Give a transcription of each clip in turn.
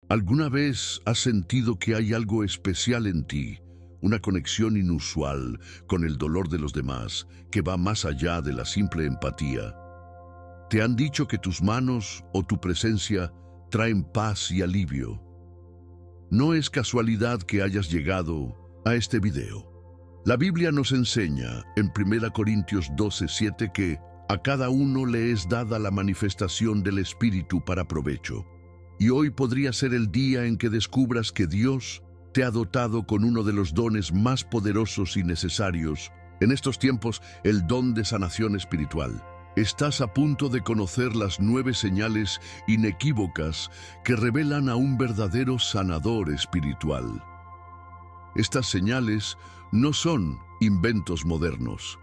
¿Alguna vez has sentido que hay algo especial en ti, una conexión inusual con el dolor de los demás, que va más allá de la simple empatía? ¿Te han dicho que tus manos o tu presencia traen paz y alivio? No es casualidad que hayas llegado a este video. La Biblia nos enseña en 1 Corintios 12:7 que a cada uno le es dada la manifestación del Espíritu para provecho. Y hoy podría ser el día en que descubras que Dios te ha dotado con uno de los dones más poderosos y necesarios en estos tiempos, el don de sanación espiritual. Estás a punto de conocer las 9 señales inequívocas que revelan a un verdadero sanador espiritual. Estas señales no son inventos modernos.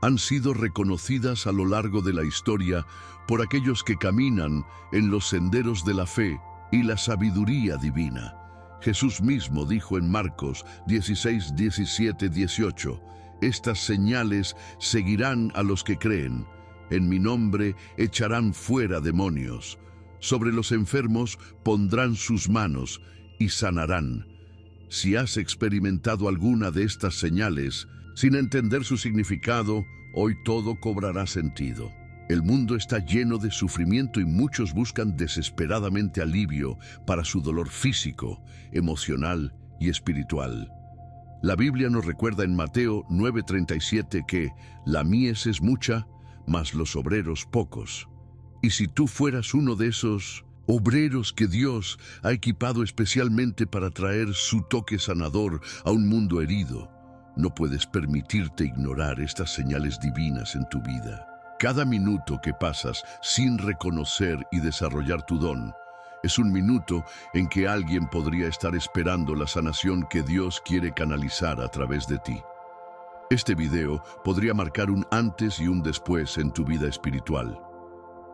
Han sido reconocidas a lo largo de la historia por aquellos que caminan en los senderos de la fe y la sabiduría divina. Jesús mismo dijo en Marcos 16, 17, 18, «Estas señales seguirán a los que creen. En mi nombre echarán fuera demonios. Sobre los enfermos pondrán sus manos y sanarán». Si has experimentado alguna de estas señales, sin entender su significado, hoy todo cobrará sentido. El mundo está lleno de sufrimiento y muchos buscan desesperadamente alivio para su dolor físico, emocional y espiritual. La Biblia nos recuerda en Mateo 9:37 que la mies es mucha, mas los obreros pocos. Y si tú fueras uno de esos obreros que Dios ha equipado especialmente para traer su toque sanador a un mundo herido, no puedes permitirte ignorar estas señales divinas en tu vida. Cada minuto que pasas sin reconocer y desarrollar tu don es un minuto en que alguien podría estar esperando la sanación que Dios quiere canalizar a través de ti. Este video podría marcar un antes y un después en tu vida espiritual.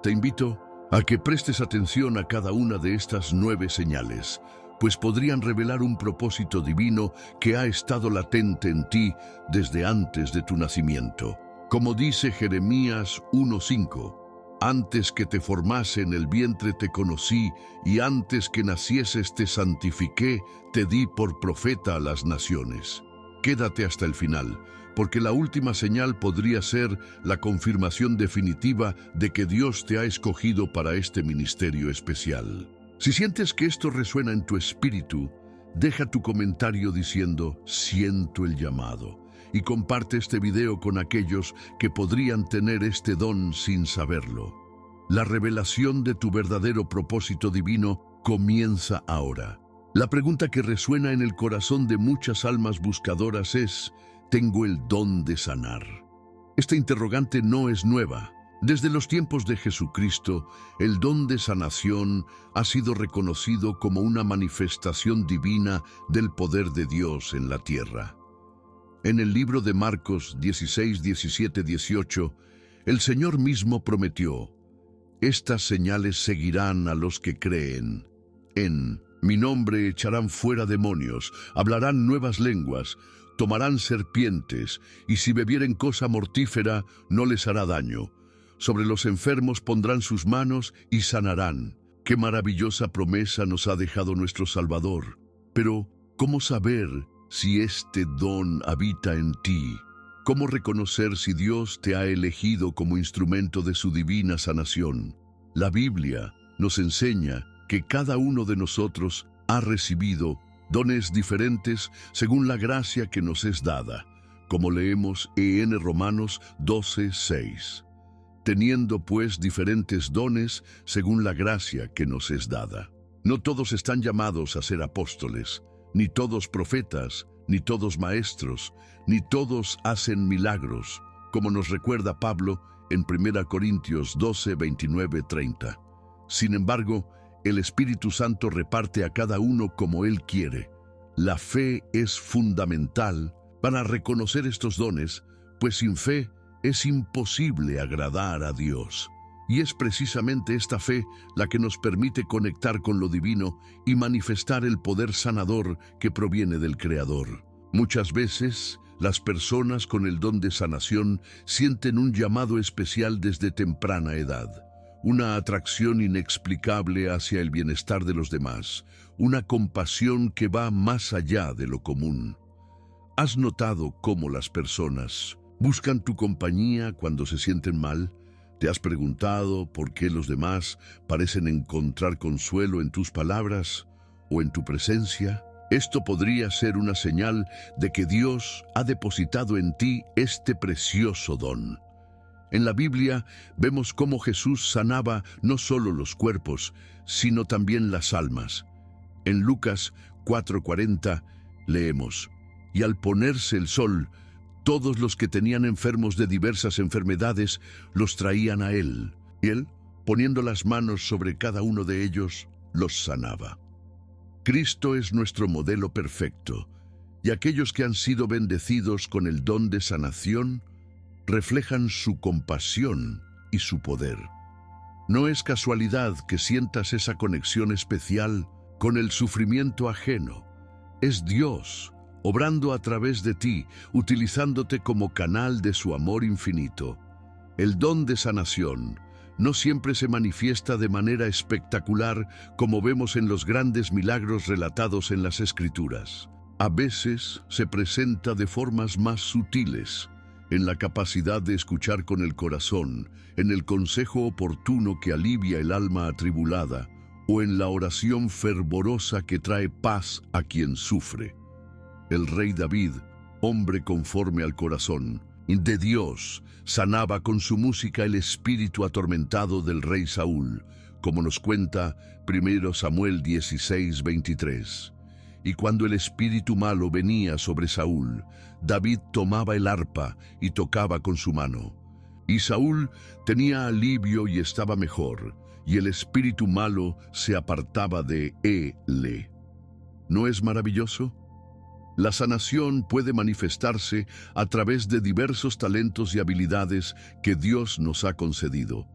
Te invito a que prestes atención a cada una de estas 9 señales, pues podrían revelar un propósito divino que ha estado latente en ti desde antes de tu nacimiento. Como dice Jeremías 1:5, «Antes que te formase en el vientre te conocí, y antes que nacieses te santifiqué, te di por profeta a las naciones». Quédate hasta el final, porque la última señal podría ser la confirmación definitiva de que Dios te ha escogido para este ministerio especial. Si sientes que esto resuena en tu espíritu, deja tu comentario diciendo «Siento el llamado» y comparte este video con aquellos que podrían tener este don sin saberlo. La revelación de tu verdadero propósito divino comienza ahora. La pregunta que resuena en el corazón de muchas almas buscadoras es: ¿tengo el don de sanar? Esta interrogante no es nueva. Desde los tiempos de Jesucristo, el don de sanación ha sido reconocido como una manifestación divina del poder de Dios en la tierra. En el libro de Marcos 16, 17, 18, el Señor mismo prometió: «Estas señales seguirán a los que creen. En mi nombre echarán fuera demonios, hablarán nuevas lenguas, tomarán serpientes, y si bebieren cosa mortífera no les hará daño. Sobre los enfermos pondrán sus manos y sanarán». Qué maravillosa promesa nos ha dejado nuestro Salvador. Pero, ¿cómo saber si este don habita en ti? ¿Cómo reconocer si Dios te ha elegido como instrumento de su divina sanación? La Biblia nos enseña que cada uno de nosotros ha recibido dones diferentes según la gracia que nos es dada, como leemos en Romanos 12:6. Teniendo pues diferentes dones según la gracia que nos es dada. No todos están llamados a ser apóstoles, ni todos profetas, ni todos maestros, ni todos hacen milagros, como nos recuerda Pablo en 1 Corintios 12, 29, 30. Sin embargo, el Espíritu Santo reparte a cada uno como Él quiere. La fe es fundamental para reconocer estos dones, pues sin fe es imposible agradar a Dios. Y es precisamente esta fe la que nos permite conectar con lo divino y manifestar el poder sanador que proviene del Creador. Muchas veces, las personas con el don de sanación sienten un llamado especial desde temprana edad. una atracción inexplicable hacia el bienestar de los demás, una compasión que va más allá de lo común. ¿Has notado cómo las personas buscan tu compañía cuando se sienten mal? ¿Te has preguntado por qué los demás parecen encontrar consuelo en tus palabras o en tu presencia? Esto podría ser una señal de que Dios ha depositado en ti este precioso don. En la Biblia vemos cómo Jesús sanaba no solo los cuerpos, sino también las almas. En Lucas 4:40 leemos: «Y al ponerse el sol, todos los que tenían enfermos de diversas enfermedades los traían a él, y él, poniendo las manos sobre cada uno de ellos, los sanaba». Cristo es nuestro modelo perfecto, y aquellos que han sido bendecidos con el don de sanación reflejan su compasión y su poder. No es casualidad que sientas esa conexión especial con el sufrimiento ajeno. Es Dios obrando a través de ti, utilizándote como canal de su amor infinito. El don de sanación no siempre se manifiesta de manera espectacular como vemos en los grandes milagros relatados en las Escrituras. A veces se presenta de formas más sutiles, en la capacidad de escuchar con el corazón, en el consejo oportuno que alivia el alma atribulada, o en la oración fervorosa que trae paz a quien sufre. El rey David, hombre conforme al corazón de Dios, sanaba con su música el espíritu atormentado del rey Saúl, como nos cuenta 1 Samuel 16:23. Y cuando el espíritu malo venía sobre Saúl, David tomaba el arpa y tocaba con su mano. Y Saúl tenía alivio y estaba mejor, y el espíritu malo se apartaba de él. ¿No es maravilloso? La sanación puede manifestarse a través de diversos talentos y habilidades que Dios nos ha concedido.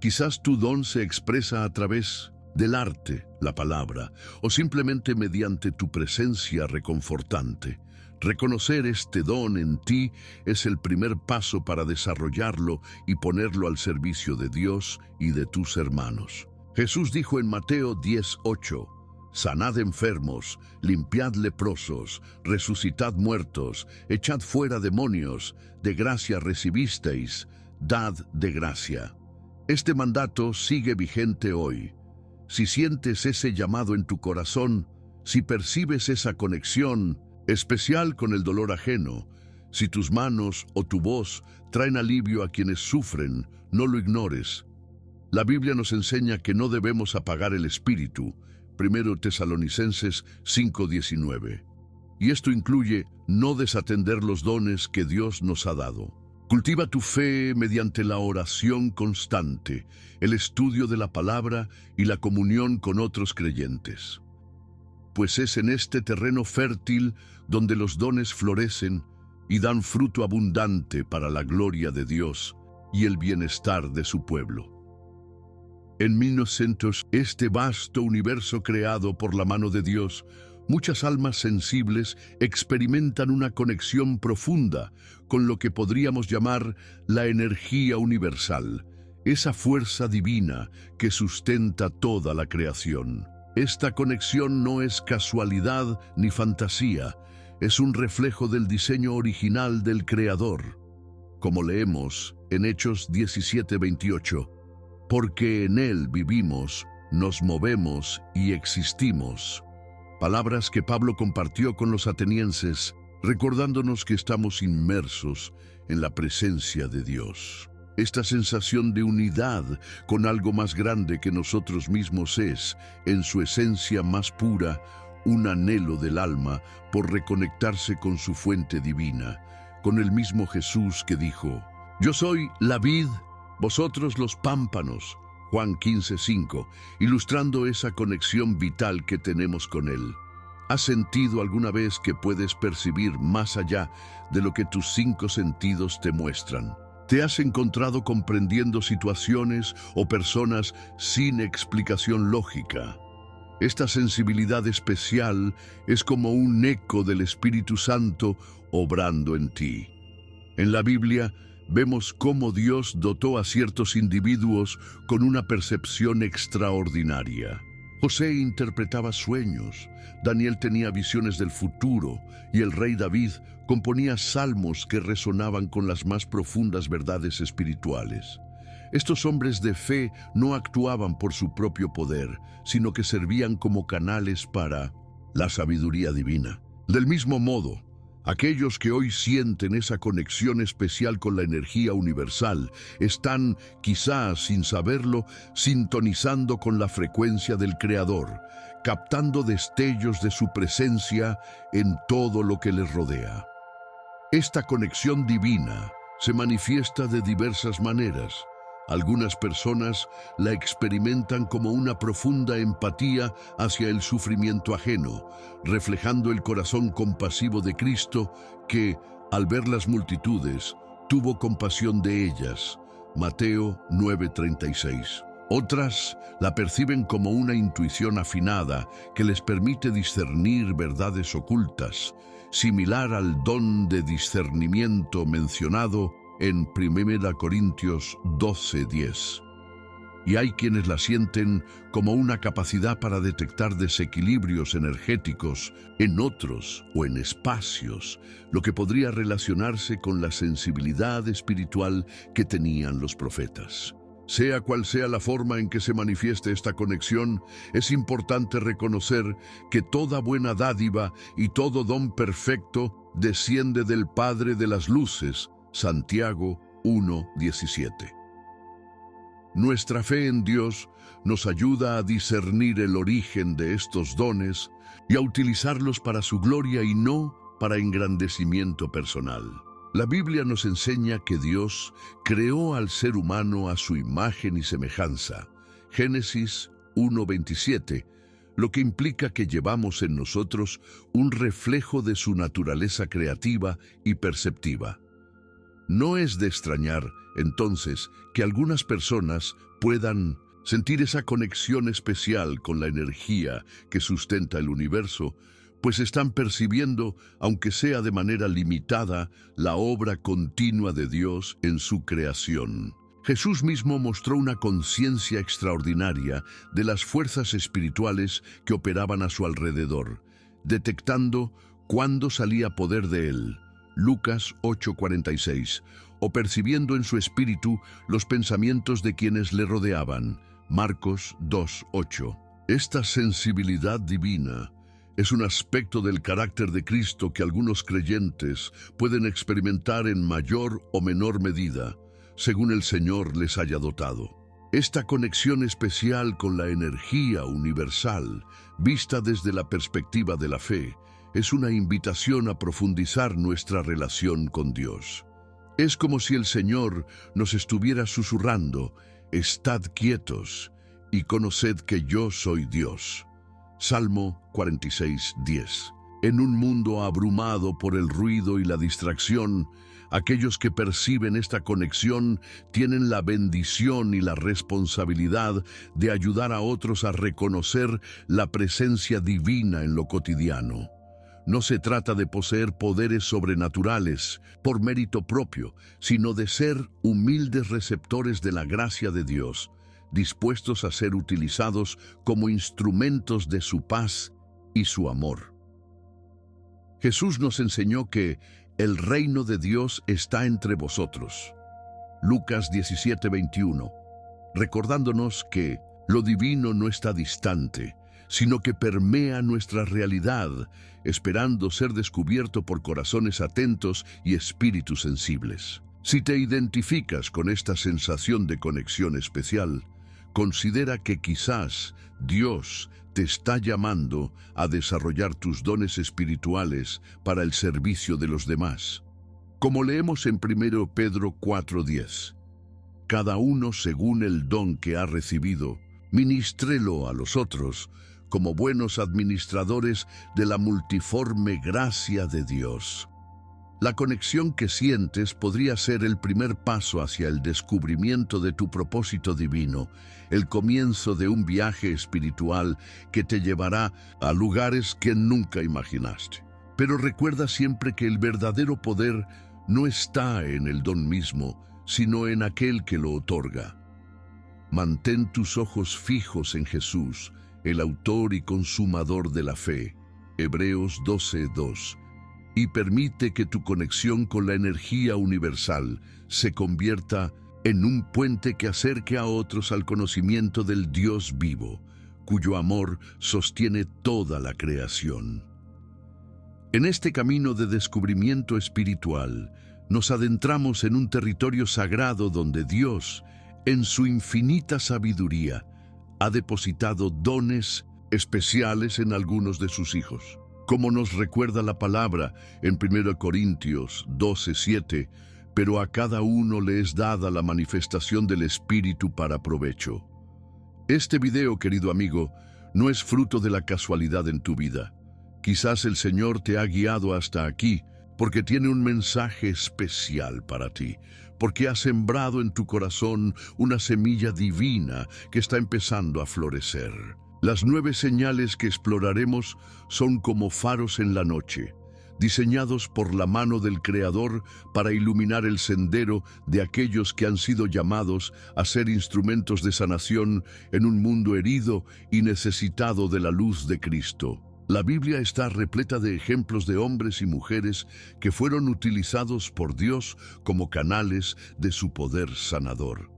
Quizás tu don se expresa a través del arte, la palabra, o simplemente mediante tu presencia reconfortante. Reconocer este don en ti es el primer paso para desarrollarlo y ponerlo al servicio de Dios y de tus hermanos. Jesús dijo en Mateo 10:8, «Sanad enfermos, limpiad leprosos, resucitad muertos, echad fuera demonios, de gracia recibisteis, dad de gracia». Este mandato sigue vigente hoy. Si sientes ese llamado en tu corazón, si percibes esa conexión especial con el dolor ajeno, si tus manos o tu voz traen alivio a quienes sufren, no lo ignores. La Biblia nos enseña que no debemos apagar el espíritu, 1 Tesalonicenses 5:19. Y esto incluye no desatender los dones que Dios nos ha dado. Cultiva tu fe mediante la oración constante, el estudio de la palabra y la comunión con otros creyentes. Pues es en este terreno fértil donde los dones florecen y dan fruto abundante para la gloria de Dios y el bienestar de su pueblo. En 1900, este vasto universo creado por la mano de Dios, muchas almas sensibles experimentan una conexión profunda con lo que podríamos llamar la energía universal, esa fuerza divina que sustenta toda la creación. Esta conexión no es casualidad ni fantasía, es un reflejo del diseño original del Creador. Como leemos en Hechos 17:28, «Porque en Él vivimos, nos movemos y existimos». Palabras que Pablo compartió con los atenienses, recordándonos que estamos inmersos en la presencia de Dios. Esta sensación de unidad con algo más grande que nosotros mismos es, en su esencia más pura, un anhelo del alma por reconectarse con su fuente divina, con el mismo Jesús que dijo, «Yo soy la vid, vosotros los pámpanos», Juan 15:5, ilustrando esa conexión vital que tenemos con Él. ¿Has sentido alguna vez que puedes percibir más allá de lo que tus 5 sentidos te muestran? ¿Te has encontrado comprendiendo situaciones o personas sin explicación lógica? Esta sensibilidad especial es como un eco del Espíritu Santo obrando en ti. En la Biblia vemos cómo Dios dotó a ciertos individuos con una percepción extraordinaria. José interpretaba sueños, Daniel tenía visiones del futuro y el rey David componía salmos que resonaban con las más profundas verdades espirituales. Estos hombres de fe no actuaban por su propio poder, sino que servían como canales para la sabiduría divina. Del mismo modo, aquellos que hoy sienten esa conexión especial con la energía universal están, quizás sin saberlo, sintonizando con la frecuencia del Creador, captando destellos de su presencia en todo lo que les rodea. Esta conexión divina se manifiesta de diversas maneras. Algunas personas la experimentan como una profunda empatía hacia el sufrimiento ajeno, reflejando el corazón compasivo de Cristo que, al ver las multitudes, tuvo compasión de ellas. Mateo 9:36. Otras la perciben como una intuición afinada que les permite discernir verdades ocultas, similar al don de discernimiento mencionado en 1 Corintios 12:10. Y hay quienes la sienten como una capacidad para detectar desequilibrios energéticos en otros o en espacios, lo que podría relacionarse con la sensibilidad espiritual que tenían los profetas. Sea cual sea la forma en que se manifieste esta conexión, es importante reconocer que toda buena dádiva y todo don perfecto desciende del Padre de las luces, Santiago 1:17. Nuestra fe en Dios nos ayuda a discernir el origen de estos dones y a utilizarlos para su gloria y no para engrandecimiento personal. La Biblia nos enseña que Dios creó al ser humano a su imagen y semejanza. Génesis 1:27, lo que implica que llevamos en nosotros un reflejo de su naturaleza creativa y perceptiva. No es de extrañar, entonces, que algunas personas puedan sentir esa conexión especial con la energía que sustenta el universo, pues están percibiendo, aunque sea de manera limitada, la obra continua de Dios en su creación. Jesús mismo mostró una conciencia extraordinaria de las fuerzas espirituales que operaban a su alrededor, detectando cuándo salía poder de él. Lucas 8:46, o percibiendo en su espíritu los pensamientos de quienes le rodeaban. Marcos 2:8. Esta sensibilidad divina es un aspecto del carácter de Cristo que algunos creyentes pueden experimentar en mayor o menor medida, según el Señor les haya dotado. Esta conexión especial con la energía universal, vista desde la perspectiva de la fe, es una invitación a profundizar nuestra relación con Dios. Es como si el Señor nos estuviera susurrando: «Estad quietos y conoced que yo soy Dios». Salmo 46:10. En un mundo abrumado por el ruido y la distracción, aquellos que perciben esta conexión tienen la bendición y la responsabilidad de ayudar a otros a reconocer la presencia divina en lo cotidiano. No se trata de poseer poderes sobrenaturales por mérito propio, sino de ser humildes receptores de la gracia de Dios, dispuestos a ser utilizados como instrumentos de su paz y su amor. Jesús nos enseñó que el reino de Dios está entre vosotros. Lucas 17:21, recordándonos que lo divino no está distante, sino que permea nuestra realidad, esperando ser descubierto por corazones atentos y espíritus sensibles. Si te identificas con esta sensación de conexión especial, considera que quizás Dios te está llamando a desarrollar tus dones espirituales para el servicio de los demás. Como leemos en 1 Pedro 4:10, cada uno según el don que ha recibido, ministrelo a los otros como buenos administradores de la multiforme gracia de Dios. La conexión que sientes podría ser el primer paso hacia el descubrimiento de tu propósito divino, el comienzo de un viaje espiritual que te llevará a lugares que nunca imaginaste. Pero recuerda siempre que el verdadero poder no está en el don mismo, sino en aquel que lo otorga. Mantén tus ojos fijos en Jesús, el autor y consumador de la fe. Hebreos 12:2. Y permite que tu conexión con la energía universal se convierta en un puente que acerque a otros al conocimiento del Dios vivo, cuyo amor sostiene toda la creación. En este camino de descubrimiento espiritual, nos adentramos en un territorio sagrado donde Dios, en su infinita sabiduría, ha depositado dones especiales en algunos de sus hijos. Como nos recuerda la palabra en 1 Corintios 12:7, pero a cada uno le es dada la manifestación del Espíritu para provecho. Este video, querido amigo, no es fruto de la casualidad en tu vida. Quizás el Señor te ha guiado hasta aquí porque tiene un mensaje especial para ti, porque ha sembrado en tu corazón una semilla divina que está empezando a florecer. Las 9 señales que exploraremos son como faros en la noche, diseñados por la mano del Creador para iluminar el sendero de aquellos que han sido llamados a ser instrumentos de sanación en un mundo herido y necesitado de la luz de Cristo. La Biblia está repleta de ejemplos de hombres y mujeres que fueron utilizados por Dios como canales de su poder sanador.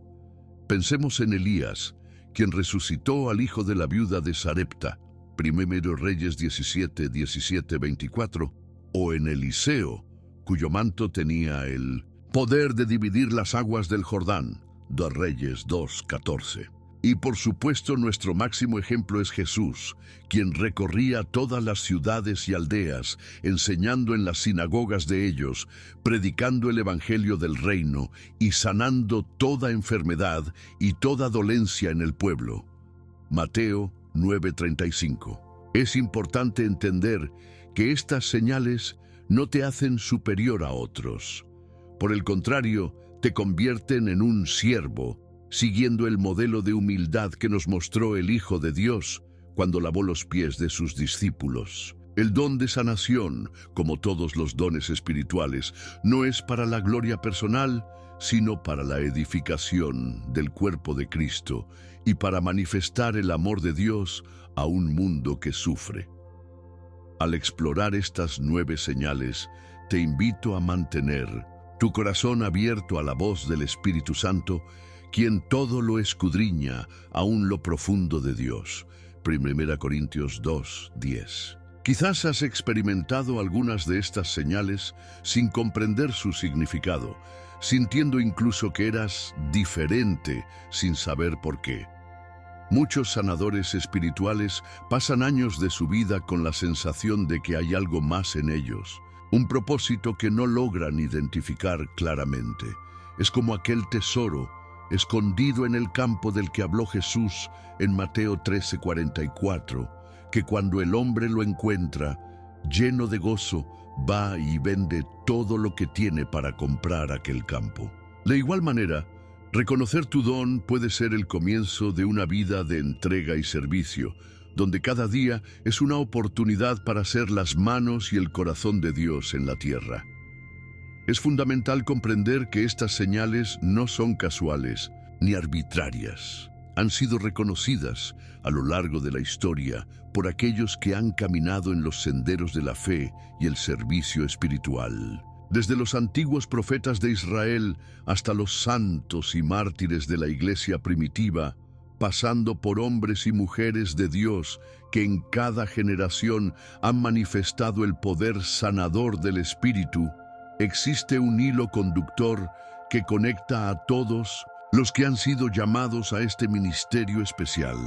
Pensemos en Elías, quien resucitó al hijo de la viuda de Sarepta, 1 Reyes 17:24, o en Eliseo, cuyo manto tenía el poder de dividir las aguas del Jordán, 2 Reyes 2:14. Y por supuesto nuestro máximo ejemplo es Jesús, quien recorría todas las ciudades y aldeas, enseñando en las sinagogas de ellos, predicando el evangelio del reino y sanando toda enfermedad y toda dolencia en el pueblo. Mateo 9:35. Es importante entender que estas señales no te hacen superior a otros. Por el contrario, te convierten en un siervo, siguiendo el modelo de humildad que nos mostró el Hijo de Dios cuando lavó los pies de sus discípulos. El don de sanación, como todos los dones espirituales, no es para la gloria personal, sino para la edificación del cuerpo de Cristo y para manifestar el amor de Dios a un mundo que sufre. Al explorar estas 9 señales, te invito a mantener tu corazón abierto a la voz del Espíritu Santo, quien todo lo escudriña aún lo profundo de Dios. 1 Corintios 2:10. Quizás has experimentado algunas de estas señales sin comprender su significado, sintiendo incluso que eras diferente sin saber por qué. Muchos sanadores espirituales pasan años de su vida con la sensación de que hay algo más en ellos, un propósito que no logran identificar claramente. Es como aquel tesoro escondido en el campo del que habló Jesús en Mateo 13:44, que cuando el hombre lo encuentra, lleno de gozo, va y vende todo lo que tiene para comprar aquel campo. De igual manera, reconocer tu don puede ser el comienzo de una vida de entrega y servicio, donde cada día es una oportunidad para ser las manos y el corazón de Dios en la tierra. Es fundamental comprender que estas señales no son casuales ni arbitrarias. Han sido reconocidas a lo largo de la historia por aquellos que han caminado en los senderos de la fe y el servicio espiritual. Desde los antiguos profetas de Israel hasta los santos y mártires de la iglesia primitiva, pasando por hombres y mujeres de Dios que en cada generación han manifestado el poder sanador del Espíritu, existe un hilo conductor que conecta a todos los que han sido llamados a este ministerio especial.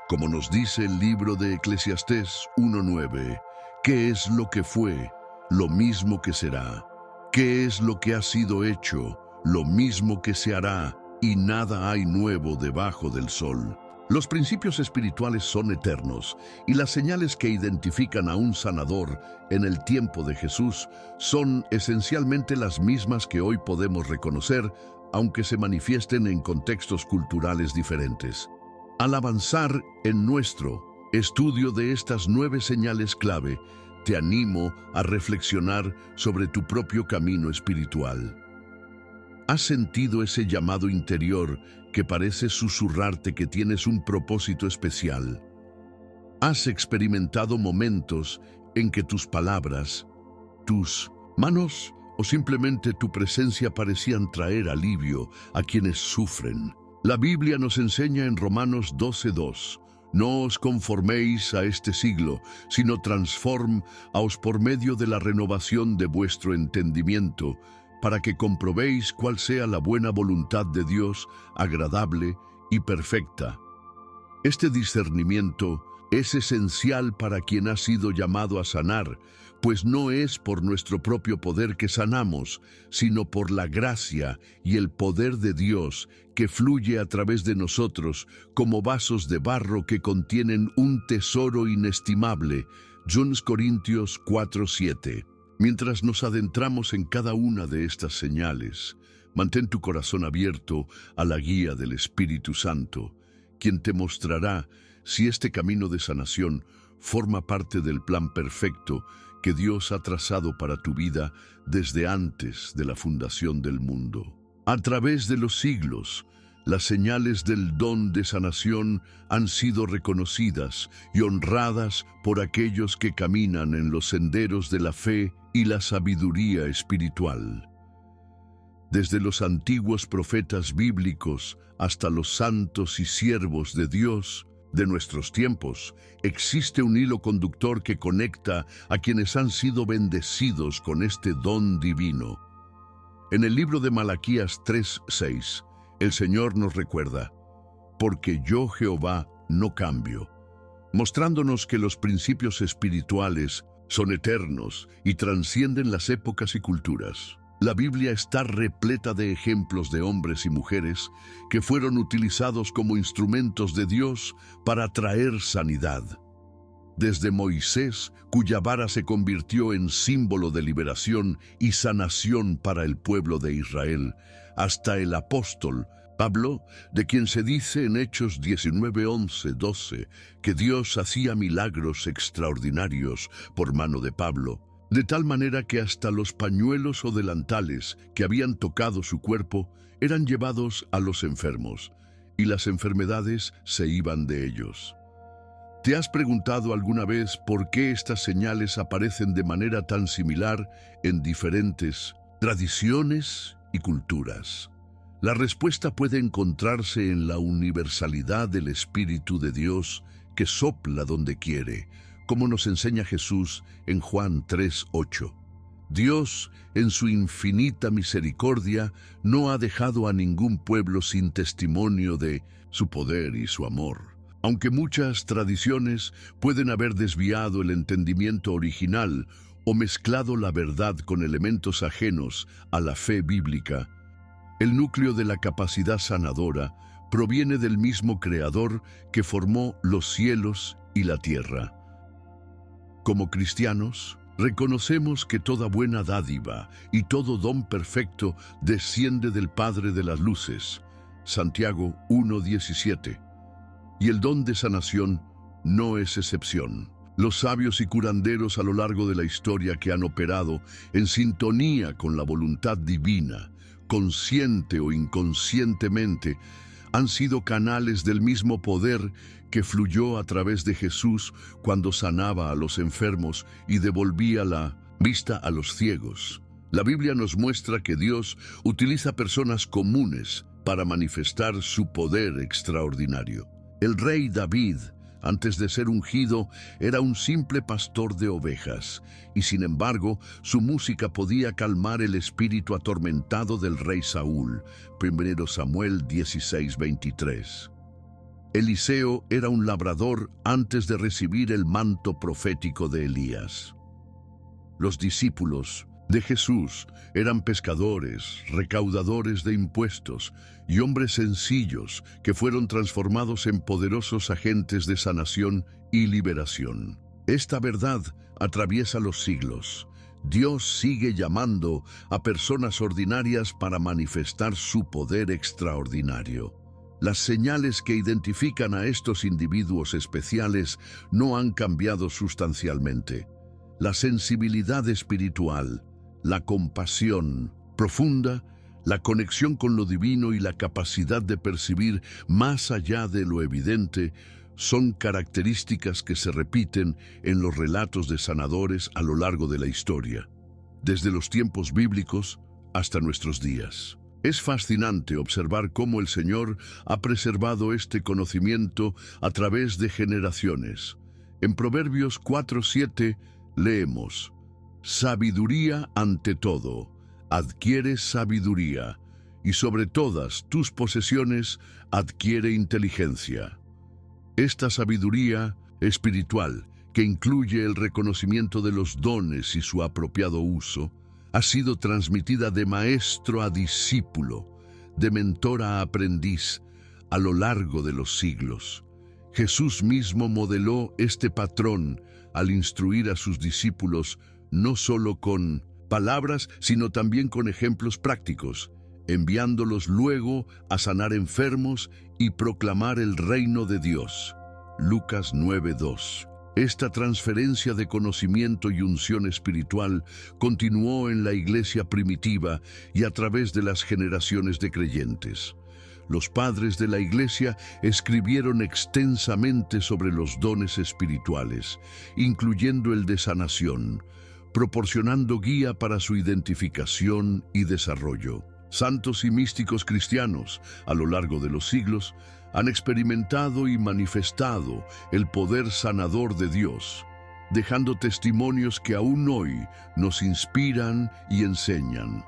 Como nos dice el libro de Eclesiastés 1:9, ¿qué es lo que fue? Lo mismo que será. ¿Qué es lo que ha sido hecho? Lo mismo que se hará, y nada hay nuevo debajo del sol. Los principios espirituales son eternos, y las señales que identifican a un sanador en el tiempo de Jesús son esencialmente las mismas que hoy podemos reconocer, aunque se manifiesten en contextos culturales diferentes. Al avanzar en nuestro estudio de estas 9 señales clave, te animo a reflexionar sobre tu propio camino espiritual. ¿Has sentido ese llamado interior que parece susurrarte que tienes un propósito especial? ¿Has experimentado momentos en que tus palabras, tus manos o simplemente tu presencia parecían traer alivio a quienes sufren? La Biblia nos enseña en Romanos 12:2: no os conforméis a este siglo, sino transformaos por medio de la renovación de vuestro entendimiento, para que comprobéis cuál sea la buena voluntad de Dios, agradable y perfecta. Este discernimiento es esencial para quien ha sido llamado a sanar, pues no es por nuestro propio poder que sanamos, sino por la gracia y el poder de Dios que fluye a través de nosotros como vasos de barro que contienen un tesoro inestimable. 2 Corintios 4:7. Mientras nos adentramos en cada una de estas señales, mantén tu corazón abierto a la guía del Espíritu Santo, quien te mostrará si este camino de sanación forma parte del plan perfecto que Dios ha trazado para tu vida desde antes de la fundación del mundo. A través de los siglos, las señales del don de sanación han sido reconocidas y honradas por aquellos que caminan en los senderos de la fe y la sabiduría espiritual. Desde los antiguos profetas bíblicos hasta los santos y siervos de Dios de nuestros tiempos, existe un hilo conductor que conecta a quienes han sido bendecidos con este don divino. En el libro de Malaquías 3:6, el Señor nos recuerda: porque yo, Jehová, no cambio, mostrándonos que los principios espirituales son eternos y trascienden las épocas y culturas. La Biblia está repleta de ejemplos de hombres y mujeres que fueron utilizados como instrumentos de Dios para traer sanidad. Desde Moisés, cuya vara se convirtió en símbolo de liberación y sanación para el pueblo de Israel, hasta el apóstol Pablo, de quien se dice en Hechos 19:11-12 que Dios hacía milagros extraordinarios por mano de Pablo, de tal manera que hasta los pañuelos o delantales que habían tocado su cuerpo eran llevados a los enfermos, y las enfermedades se iban de ellos. ¿Te has preguntado alguna vez por qué estas señales aparecen de manera tan similar en diferentes tradiciones y culturas? La respuesta puede encontrarse en la universalidad del Espíritu de Dios que sopla donde quiere, como nos enseña Jesús en Juan 3:8. Dios, en su infinita misericordia, no ha dejado a ningún pueblo sin testimonio de su poder y su amor. Aunque muchas tradiciones pueden haber desviado el entendimiento original o mezclado la verdad con elementos ajenos a la fe bíblica, el núcleo de la capacidad sanadora proviene del mismo Creador que formó los cielos y la tierra. Como cristianos, reconocemos que toda buena dádiva y todo don perfecto desciende del Padre de las luces, Santiago 1:17, y el don de sanación no es excepción. Los sabios y curanderos a lo largo de la historia que han operado en sintonía con la voluntad divina, consciente o inconscientemente, han sido canales del mismo poder que fluyó a través de Jesús cuando sanaba a los enfermos y devolvía la vista a los ciegos. La Biblia nos muestra que Dios utiliza personas comunes para manifestar su poder extraordinario. El rey David, antes de ser ungido, era un simple pastor de ovejas, y sin embargo, su música podía calmar el espíritu atormentado del rey Saúl. 1 Samuel 16:23. Eliseo era un labrador antes de recibir el manto profético de Elías. Los discípulos de Jesús eran pescadores, recaudadores de impuestos y hombres sencillos que fueron transformados en poderosos agentes de sanación y liberación. Esta verdad atraviesa los siglos. Dios sigue llamando a personas ordinarias para manifestar su poder extraordinario. Las señales que identifican a estos individuos especiales no han cambiado sustancialmente. la sensibilidad espiritual, la compasión profunda, la conexión con lo divino y la capacidad de percibir más allá de lo evidente son características que se repiten en los relatos de sanadores a lo largo de la historia, desde los tiempos bíblicos hasta nuestros días. Es fascinante observar cómo el Señor ha preservado este conocimiento a través de generaciones. En Proverbios 4:7 leemos: sabiduría ante todo, adquiere sabiduría, y sobre todas tus posesiones adquiere inteligencia. Esta sabiduría espiritual, que incluye el reconocimiento de los dones y su apropiado uso, ha sido transmitida de maestro a discípulo, de mentor a aprendiz, a lo largo de los siglos. Jesús mismo modeló este patrón al instruir a sus discípulos no solo con palabras, sino también con ejemplos prácticos, enviándolos luego a sanar enfermos y proclamar el reino de Dios. Lucas 9:2. Esta transferencia de conocimiento y unción espiritual continuó en la iglesia primitiva y a través de las generaciones de creyentes. Los padres de la iglesia escribieron extensamente sobre los dones espirituales, incluyendo el de sanación, proporcionando guía para su identificación y desarrollo. Santos y místicos cristianos, a lo largo de los siglos, han experimentado y manifestado el poder sanador de Dios, dejando testimonios que aún hoy nos inspiran y enseñan.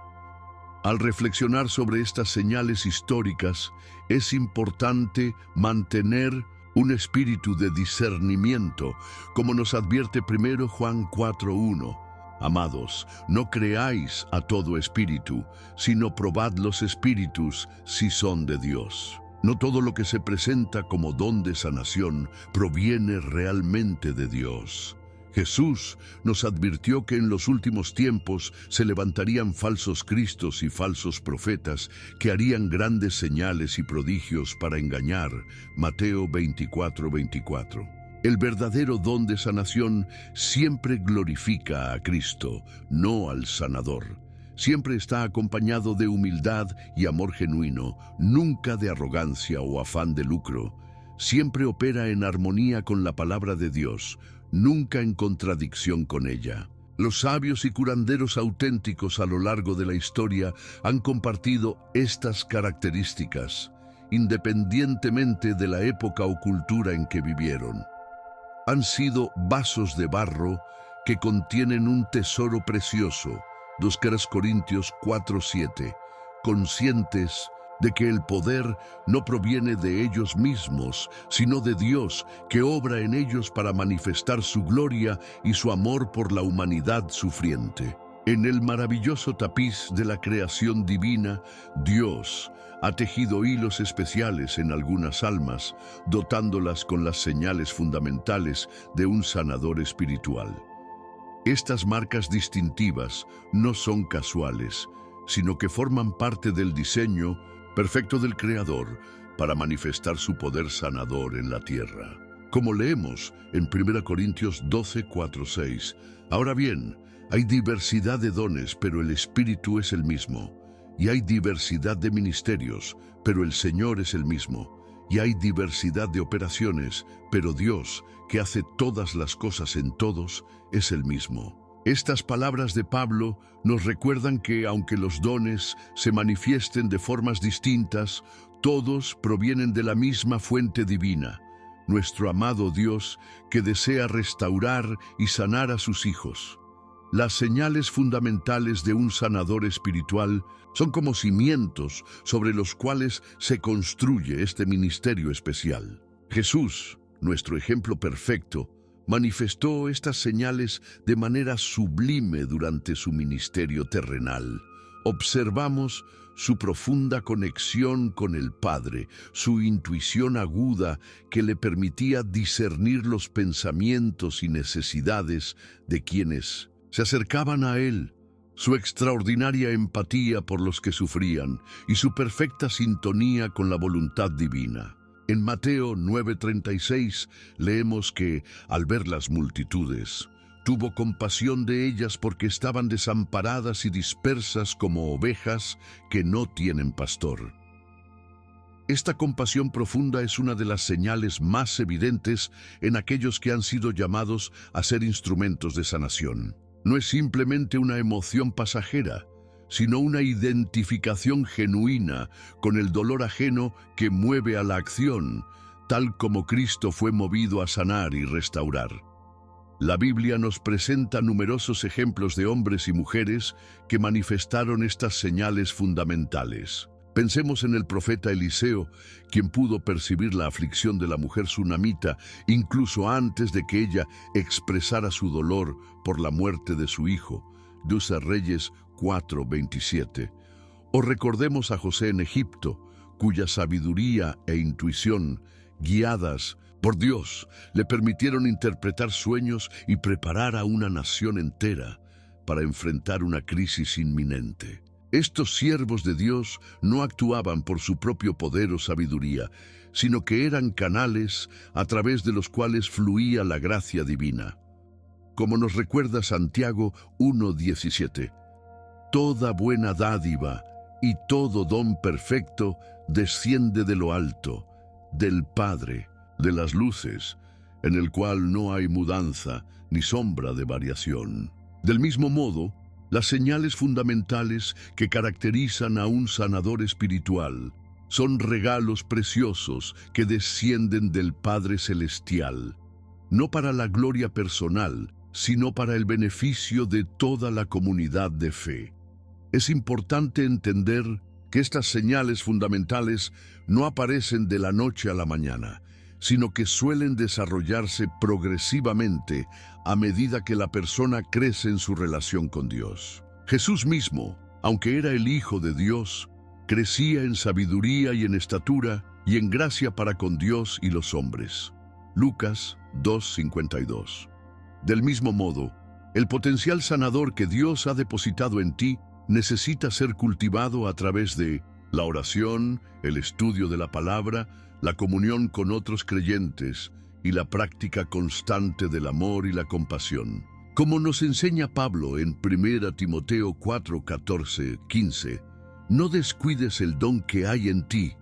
Al reflexionar sobre estas señales históricas, es importante mantener un espíritu de discernimiento, como nos advierte 1 Juan 4:1. Amados, no creáis a todo espíritu, sino probad los espíritus si son de Dios. No todo lo que se presenta como don de sanación proviene realmente de Dios. Jesús nos advirtió que en los últimos tiempos se levantarían falsos cristos y falsos profetas que harían grandes señales y prodigios para engañar. Mateo 24:24. El verdadero don de sanación siempre glorifica a Cristo, no al sanador. Siempre está acompañado de humildad y amor genuino, nunca de arrogancia o afán de lucro. Siempre opera en armonía con la palabra de Dios, nunca en contradicción con ella. Los sabios y curanderos auténticos a lo largo de la historia han compartido estas características, independientemente de la época o cultura en que vivieron. Han sido vasos de barro que contienen un tesoro precioso, 2 Corintios 4:7, conscientes de que el poder no proviene de ellos mismos, sino de Dios, que obra en ellos para manifestar su gloria y su amor por la humanidad sufriente. En el maravilloso tapiz de la creación divina, Dios ha tejido hilos especiales en algunas almas, dotándolas con las señales fundamentales de un sanador espiritual. Estas marcas distintivas no son casuales, sino que forman parte del diseño perfecto del Creador para manifestar su poder sanador en la tierra. Como leemos en 1 Corintios 12:4-6, ahora bien, hay diversidad de dones, pero el Espíritu es el mismo. Y hay diversidad de ministerios, pero el Señor es el mismo. Y hay diversidad de operaciones, pero Dios, que hace todas las cosas en todos, es el mismo. Estas palabras de Pablo nos recuerdan que, aunque los dones se manifiesten de formas distintas, todos provienen de la misma fuente divina, nuestro amado Dios, que desea restaurar y sanar a sus hijos. Las señales fundamentales de un sanador espiritual son como cimientos sobre los cuales se construye este ministerio especial. Jesús, nuestro ejemplo perfecto, manifestó estas señales de manera sublime durante su ministerio terrenal. Observamos su profunda conexión con el Padre, su intuición aguda que le permitía discernir los pensamientos y necesidades de quienes se acercaban a Él, su extraordinaria empatía por los que sufrían y su perfecta sintonía con la voluntad divina. En Mateo 9:36 leemos que, al ver las multitudes, Tuvo compasión de ellas porque estaban desamparadas y dispersas como ovejas que no tienen pastor. Esta compasión profunda es una de las señales más evidentes en aquellos que han sido llamados a ser instrumentos de sanación. No es simplemente una emoción pasajera, sino una identificación genuina con el dolor ajeno que mueve a la acción, tal como Cristo fue movido a sanar y restaurar. La Biblia nos presenta numerosos ejemplos de hombres y mujeres que manifestaron estas señales fundamentales. Pensemos en el profeta Eliseo, quien pudo percibir la aflicción de la mujer sunamita incluso antes de que ella expresara su dolor por la muerte de su hijo. 2 Reyes 4:27. O recordemos a José en Egipto, cuya sabiduría e intuición, guiadas por Dios, le permitieron interpretar sueños y preparar a una nación entera para enfrentar una crisis inminente. Estos siervos de Dios no actuaban por su propio poder o sabiduría, sino que eran canales a través de los cuales fluía la gracia divina. Como nos recuerda Santiago 1:17, toda buena dádiva y todo don perfecto desciende de lo alto, del Padre, de las luces, en el cual no hay mudanza ni sombra de variación. Del mismo modo, las señales fundamentales que caracterizan a un sanador espiritual son regalos preciosos que descienden del Padre Celestial, no para la gloria personal, sino para el beneficio de toda la comunidad de fe. Es importante entender que estas señales fundamentales no aparecen de la noche a la mañana, sino que suelen desarrollarse progresivamente a medida que la persona crece en su relación con Dios. Jesús mismo, aunque era el Hijo de Dios, crecía en sabiduría y en estatura y en gracia para con Dios y los hombres. Lucas 2:52. Del mismo modo, el potencial sanador que Dios ha depositado en ti necesita ser cultivado a través de la oración, el estudio de la palabra, la comunión con otros creyentes y la práctica constante del amor y la compasión. Como nos enseña Pablo en 1 Timoteo 4:14-15, no descuides el don que hay en ti,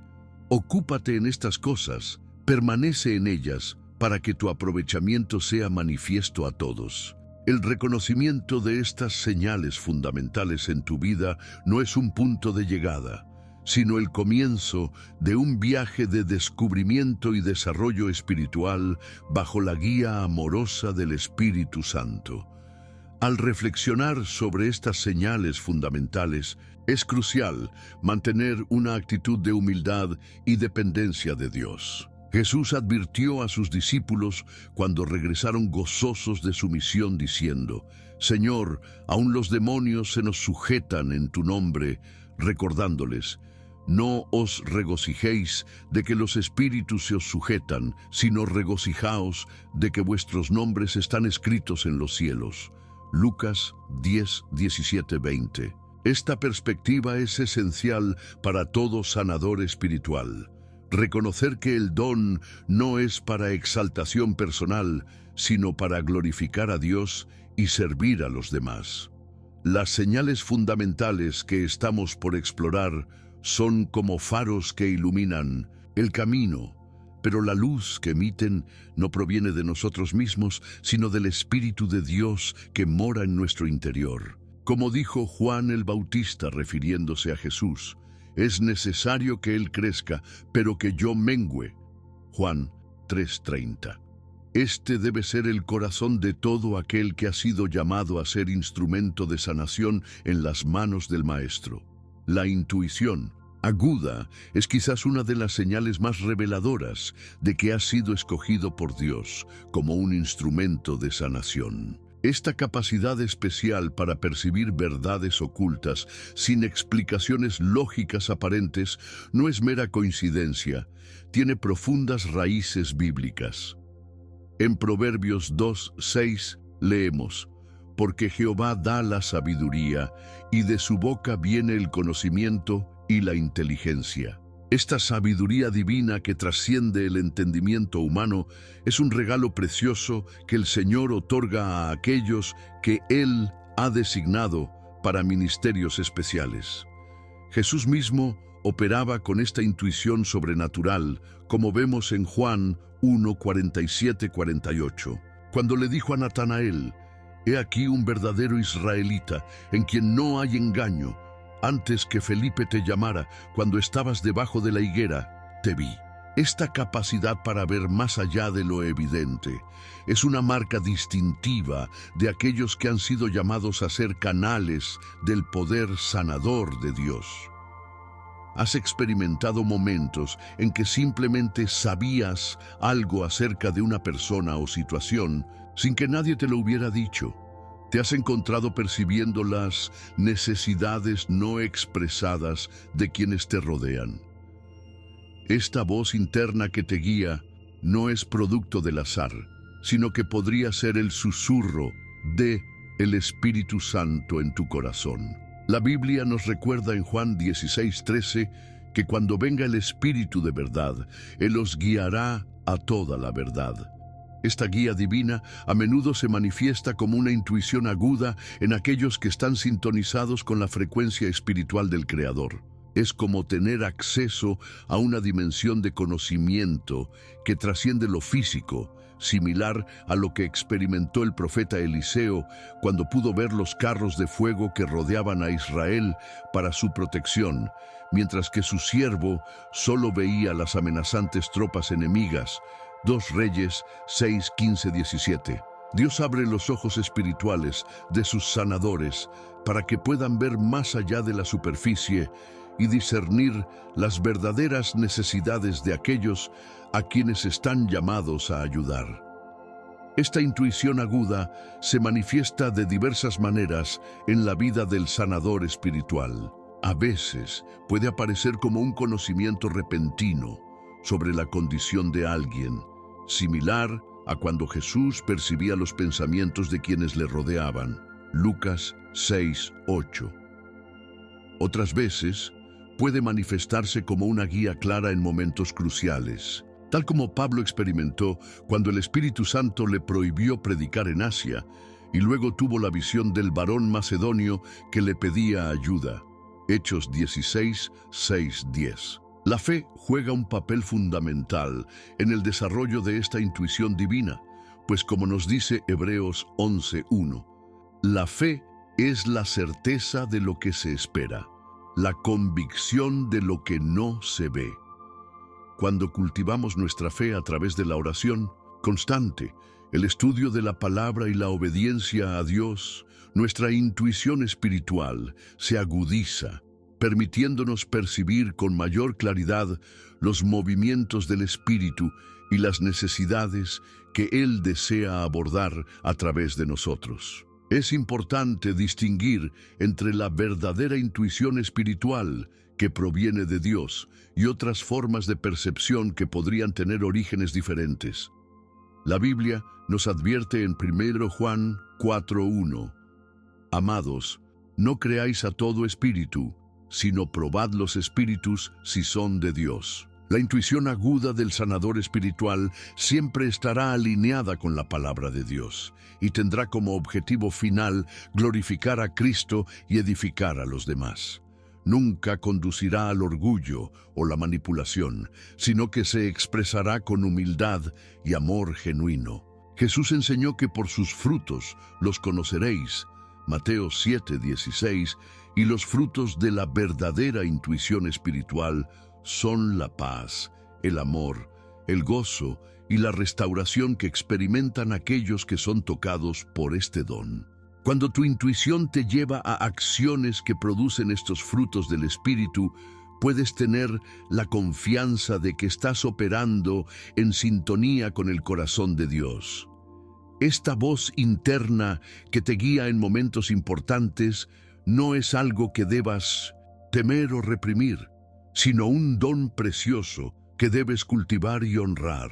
ocúpate en estas cosas, permanece en ellas, para que tu aprovechamiento sea manifiesto a todos. El reconocimiento de estas señales fundamentales en tu vida no es un punto de llegada, sino el comienzo de un viaje de descubrimiento y desarrollo espiritual bajo la guía amorosa del Espíritu Santo. Al reflexionar sobre estas señales fundamentales, es crucial mantener una actitud de humildad y dependencia de Dios. Jesús advirtió a sus discípulos cuando regresaron gozosos de su misión diciendo: Señor, aun los demonios se nos sujetan en tu nombre, recordándoles: no os regocijéis de que los espíritus se os sujetan, sino regocijaos de que vuestros nombres están escritos en los cielos. Lucas 10:17-20. Esta perspectiva es esencial para todo sanador espiritual. Reconocer que el don no es para exaltación personal, sino para glorificar a Dios y servir a los demás. Las señales fundamentales que estamos por explorar son como faros que iluminan el camino, pero la luz que emiten no proviene de nosotros mismos, sino del Espíritu de Dios que mora en nuestro interior. Como dijo Juan el Bautista refiriéndose a Jesús, es necesario que Él crezca, pero que yo mengüe. Juan 3:30. Este debe ser el corazón de todo aquel que ha sido llamado a ser instrumento de sanación en las manos del Maestro. La intuición aguda es quizás una de las señales más reveladoras de que has sido escogido por Dios como un instrumento de sanación. Esta capacidad especial para percibir verdades ocultas sin explicaciones lógicas aparentes no es mera coincidencia, tiene profundas raíces bíblicas. En Proverbios 2:6 leemos: porque Jehová da la sabiduría, y de su boca viene el conocimiento y la inteligencia. Esta sabiduría divina que trasciende el entendimiento humano es un regalo precioso que el Señor otorga a aquellos que Él ha designado para ministerios especiales. Jesús mismo operaba con esta intuición sobrenatural, como vemos en Juan 1:47-48, cuando le dijo a Natanael: «He aquí un verdadero israelita, en quien no hay engaño. Antes que Felipe te llamara, cuando estabas debajo de la higuera, te vi». Esta capacidad para ver más allá de lo evidente es una marca distintiva de aquellos que han sido llamados a ser canales del poder sanador de Dios. ¿Has experimentado momentos en que simplemente sabías algo acerca de una persona o situación sin que nadie te lo hubiera dicho? ¿Te has encontrado percibiendo las necesidades no expresadas de quienes te rodean? Esta voz interna que te guía no es producto del azar, sino que podría ser el susurro de el Espíritu Santo en tu corazón. La Biblia nos recuerda en Juan 16:13 que cuando venga el Espíritu de verdad, Él os guiará a toda la verdad. Esta guía divina a menudo se manifiesta como una intuición aguda en aquellos que están sintonizados con la frecuencia espiritual del Creador. Es como tener acceso a una dimensión de conocimiento que trasciende lo físico, similar a lo que experimentó el profeta Eliseo cuando pudo ver los carros de fuego que rodeaban a Israel para su protección, mientras que su siervo solo veía las amenazantes tropas enemigas. 2 Reyes 6:15-17. Dios abre los ojos espirituales de sus sanadores para que puedan ver más allá de la superficie y discernir las verdaderas necesidades de aquellos a quienes están llamados a ayudar. Esta intuición aguda se manifiesta de diversas maneras en la vida del sanador espiritual. A veces puede aparecer como un conocimiento repentino sobre la condición de alguien, similar a cuando Jesús percibía los pensamientos de quienes le rodeaban. Lucas 6:8. Otras veces puede manifestarse como una guía clara en momentos cruciales, tal como Pablo experimentó cuando el Espíritu Santo le prohibió predicar en Asia y luego tuvo la visión del varón macedonio que le pedía ayuda. Hechos 16:6-10. La fe juega un papel fundamental en el desarrollo de esta intuición divina, pues como nos dice Hebreos 11:1, la fe es la certeza de lo que se espera, la convicción de lo que no se ve. Cuando cultivamos nuestra fe a través de la oración constante, el estudio de la palabra y la obediencia a Dios, nuestra intuición espiritual se agudiza, permitiéndonos percibir con mayor claridad los movimientos del Espíritu y las necesidades que Él desea abordar a través de nosotros. Es importante distinguir entre la verdadera intuición espiritual que proviene de Dios y otras formas de percepción que podrían tener orígenes diferentes. La Biblia nos advierte en 1 Juan 4:1, amados, no creáis a todo espíritu, sino probad los espíritus si son de Dios. La intuición aguda del sanador espiritual siempre estará alineada con la palabra de Dios y tendrá como objetivo final glorificar a Cristo y edificar a los demás. Nunca conducirá al orgullo o la manipulación, sino que se expresará con humildad y amor genuino. Jesús enseñó que por sus frutos los conoceréis, Mateo 7:16, y los frutos de la verdadera intuición espiritual son la paz, el amor, el gozo y la restauración que experimentan aquellos que son tocados por este don. Cuando tu intuición te lleva a acciones que producen estos frutos del Espíritu, puedes tener la confianza de que estás operando en sintonía con el corazón de Dios. Esta voz interna que te guía en momentos importantes no es algo que debas temer o reprimir, sino un don precioso que debes cultivar y honrar.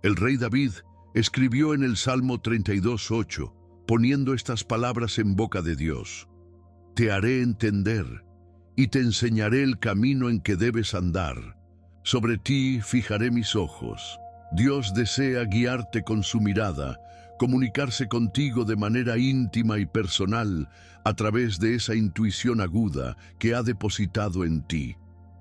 El rey David escribió en el Salmo 32:8, poniendo estas palabras en boca de Dios: Te haré entender y te enseñaré el camino en que debes andar. Sobre ti fijaré mis ojos. Dios desea guiarte con su mirada, comunicarse contigo de manera íntima y personal a través de esa intuición aguda que ha depositado en ti.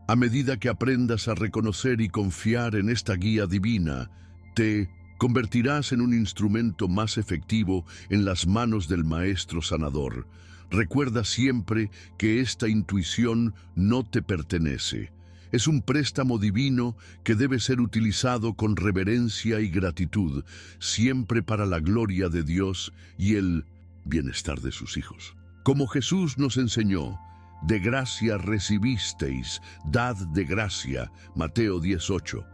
A medida que aprendas a reconocer y confiar en esta guía divina, te convertirás en un instrumento más efectivo en las manos del Maestro Sanador. Recuerda siempre que esta intuición no te pertenece. Es un préstamo divino que debe ser utilizado con reverencia y gratitud, siempre para la gloria de Dios y el bienestar de sus hijos. Como Jesús nos enseñó, de gracia recibisteis, dad de gracia, Mateo 18.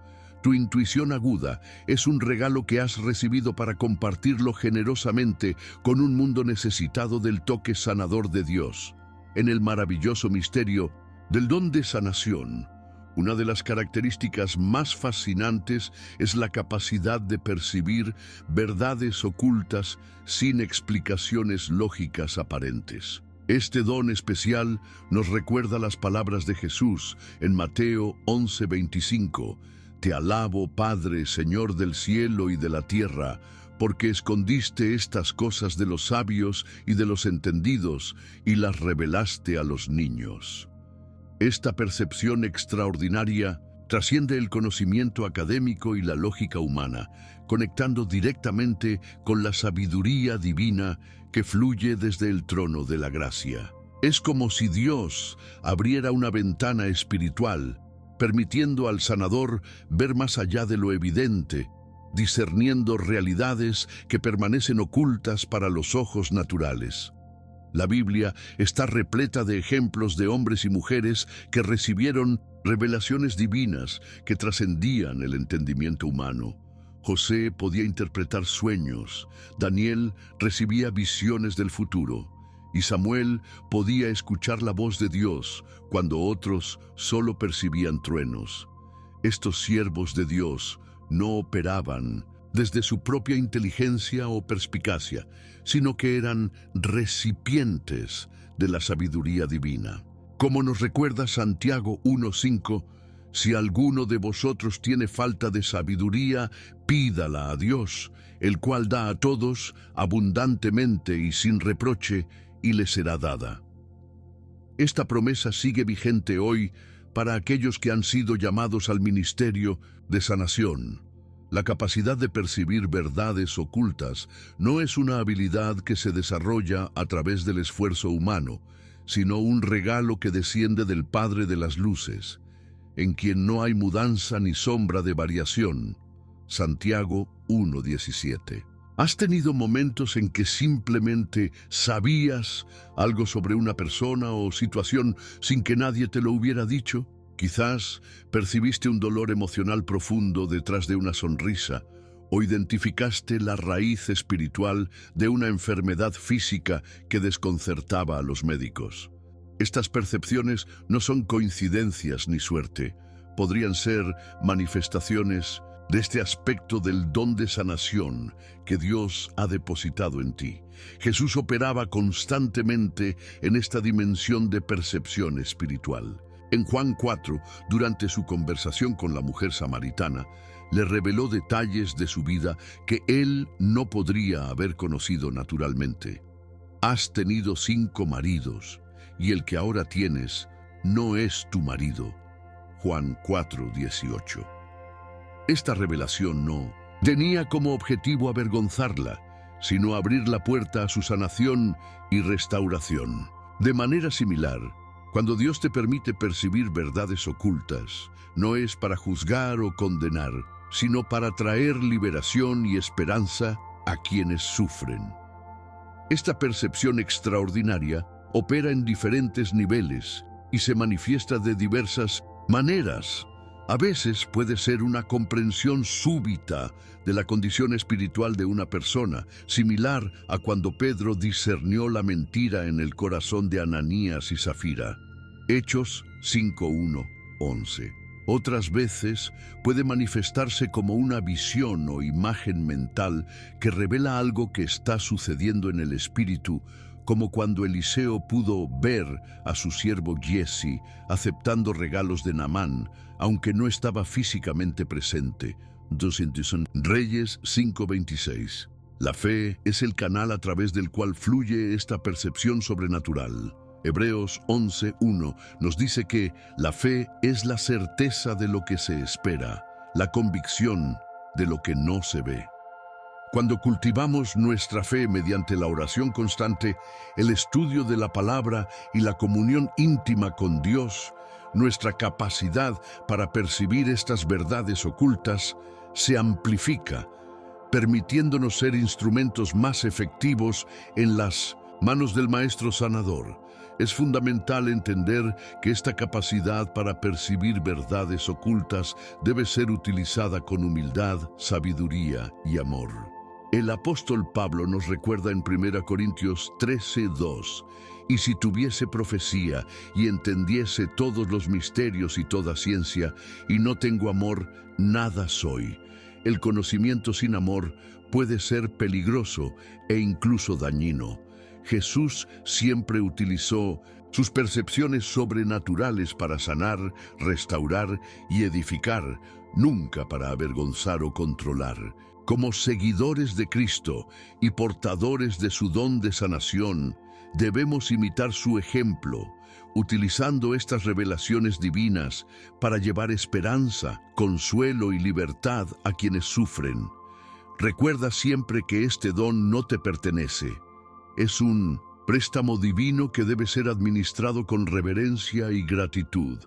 Tu intuición aguda es un regalo que has recibido para compartirlo generosamente con un mundo necesitado del toque sanador de Dios. En el maravilloso misterio del don de sanación, una de las características más fascinantes es la capacidad de percibir verdades ocultas sin explicaciones lógicas aparentes. Este don especial nos recuerda las palabras de Jesús en Mateo 11:25. Te alabo, Padre, Señor del cielo y de la tierra, porque escondiste estas cosas de los sabios y de los entendidos y las revelaste a los niños. Esta percepción extraordinaria trasciende el conocimiento académico y la lógica humana, conectando directamente con la sabiduría divina que fluye desde el trono de la gracia. Es como si Dios abriera una ventana espiritual, permitiendo al sanador ver más allá de lo evidente, discerniendo realidades que permanecen ocultas para los ojos naturales. La Biblia está repleta de ejemplos de hombres y mujeres que recibieron revelaciones divinas que trascendían el entendimiento humano. José podía interpretar sueños, Daniel recibía visiones del futuro, y Samuel podía escuchar la voz de Dios cuando otros solo percibían truenos. Estos siervos de Dios no operaban desde su propia inteligencia o perspicacia, sino que eran recipientes de la sabiduría divina. Como nos recuerda Santiago 1:5, si alguno de vosotros tiene falta de sabiduría, pídala a Dios, el cual da a todos abundantemente y sin reproche, y le será dada. Esta promesa sigue vigente hoy para aquellos que han sido llamados al ministerio de sanación. La capacidad de percibir verdades ocultas no es una habilidad que se desarrolla a través del esfuerzo humano, sino un regalo que desciende del Padre de las Luces, en quien no hay mudanza ni sombra de variación. Santiago 1:17. ¿Has tenido momentos en que simplemente sabías algo sobre una persona o situación sin que nadie te lo hubiera dicho? Quizás percibiste un dolor emocional profundo detrás de una sonrisa, o identificaste la raíz espiritual de una enfermedad física que desconcertaba a los médicos. Estas percepciones no son coincidencias ni suerte, podrían ser manifestaciones de este aspecto del don de sanación que Dios ha depositado en ti. Jesús operaba constantemente en esta dimensión de percepción espiritual. En Juan 4, durante su conversación con la mujer samaritana, le reveló detalles de su vida que él no podría haber conocido naturalmente. Has tenido 5 maridos, y el que ahora tienes no es tu marido. Juan 4:18. Esta revelación no tenía como objetivo avergonzarla, sino abrir la puerta a su sanación y restauración. De manera similar, cuando Dios te permite percibir verdades ocultas, no es para juzgar o condenar, sino para traer liberación y esperanza a quienes sufren. Esta percepción extraordinaria opera en diferentes niveles y se manifiesta de diversas maneras. A veces puede ser una comprensión súbita de la condición espiritual de una persona, similar a cuando Pedro discernió la mentira en el corazón de Ananías y Zafira. Hechos 5:1-11. Otras veces puede manifestarse como una visión o imagen mental que revela algo que está sucediendo en el espíritu, como cuando Eliseo pudo ver a su siervo Giesi aceptando regalos de Naamán, aunque no estaba físicamente presente. 200 Reyes 5:26. La fe es el canal a través del cual fluye esta percepción sobrenatural. Hebreos 11:1 nos dice que la fe es la certeza de lo que se espera, la convicción de lo que no se ve. Cuando cultivamos nuestra fe mediante la oración constante, el estudio de la palabra y la comunión íntima con Dios, nuestra capacidad para percibir estas verdades ocultas se amplifica, permitiéndonos ser instrumentos más efectivos en las manos del Maestro Sanador. Es fundamental entender que esta capacidad para percibir verdades ocultas debe ser utilizada con humildad, sabiduría y amor. El apóstol Pablo nos recuerda en 1 Corintios 13:2, y si tuviese profecía y entendiese todos los misterios y toda ciencia, y no tengo amor, nada soy. El conocimiento sin amor puede ser peligroso e incluso dañino. Jesús siempre utilizó sus percepciones sobrenaturales para sanar, restaurar y edificar, nunca para avergonzar o controlar. Como seguidores de Cristo y portadores de su don de sanación, debemos imitar su ejemplo, utilizando estas revelaciones divinas para llevar esperanza, consuelo y libertad a quienes sufren. Recuerda siempre que este don no te pertenece. Es un préstamo divino que debe ser administrado con reverencia y gratitud.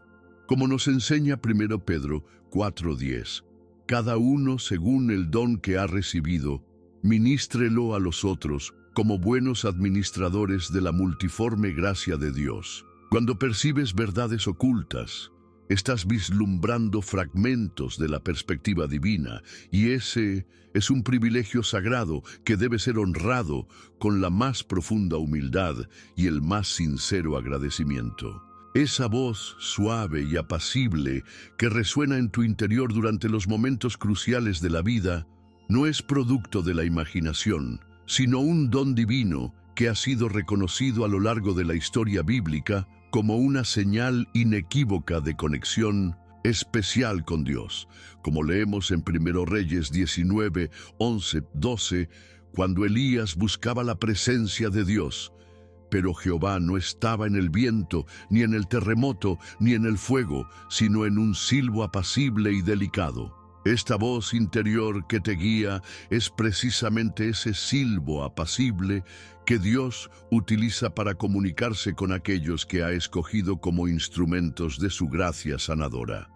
Como nos enseña 1 Pedro 4:10, cada uno según el don que ha recibido, ministrelo a los otros como buenos administradores de la multiforme gracia de Dios. Cuando percibes verdades ocultas, estás vislumbrando fragmentos de la perspectiva divina, y ese es un privilegio sagrado que debe ser honrado con la más profunda humildad y el más sincero agradecimiento. Esa voz suave y apacible que resuena en tu interior durante los momentos cruciales de la vida no es producto de la imaginación, sino un don divino que ha sido reconocido a lo largo de la historia bíblica como una señal inequívoca de conexión especial con Dios, como leemos en 1 Reyes 19, 11, 12, cuando Elías buscaba la presencia de Dios. Pero Jehová no estaba en el viento, ni en el terremoto, ni en el fuego, sino en un silbo apacible y delicado. Esta voz interior que te guía es precisamente ese silbo apacible que Dios utiliza para comunicarse con aquellos que ha escogido como instrumentos de su gracia sanadora.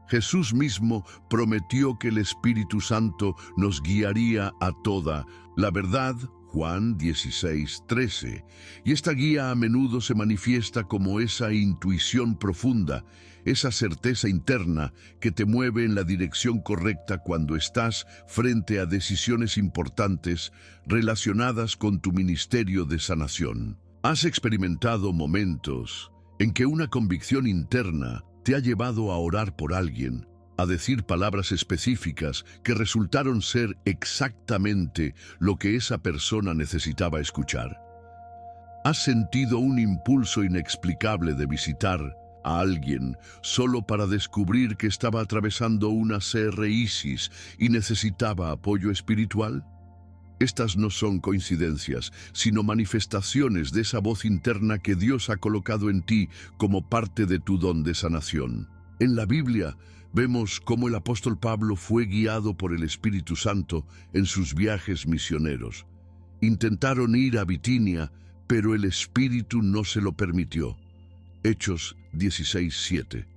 Jesús mismo prometió que el Espíritu Santo nos guiaría a toda la verdad, Juan 16:13, y esta guía a menudo se manifiesta como esa intuición profunda, esa certeza interna que te mueve en la dirección correcta cuando estás frente a decisiones importantes relacionadas con tu ministerio de sanación. ¿Has experimentado momentos en que una convicción interna te ha llevado a orar por alguien, a decir palabras específicas que resultaron ser exactamente lo que esa persona necesitaba escuchar? ¿Has sentido un impulso inexplicable de visitar a alguien solo para descubrir que estaba atravesando una crisis y necesitaba apoyo espiritual? Estas no son coincidencias, sino manifestaciones de esa voz interna que Dios ha colocado en ti como parte de tu don de sanación. En la Biblia vemos cómo el apóstol Pablo fue guiado por el Espíritu Santo en sus viajes misioneros. Intentaron ir a Bitinia, pero el Espíritu no se lo permitió. Hechos 16:7.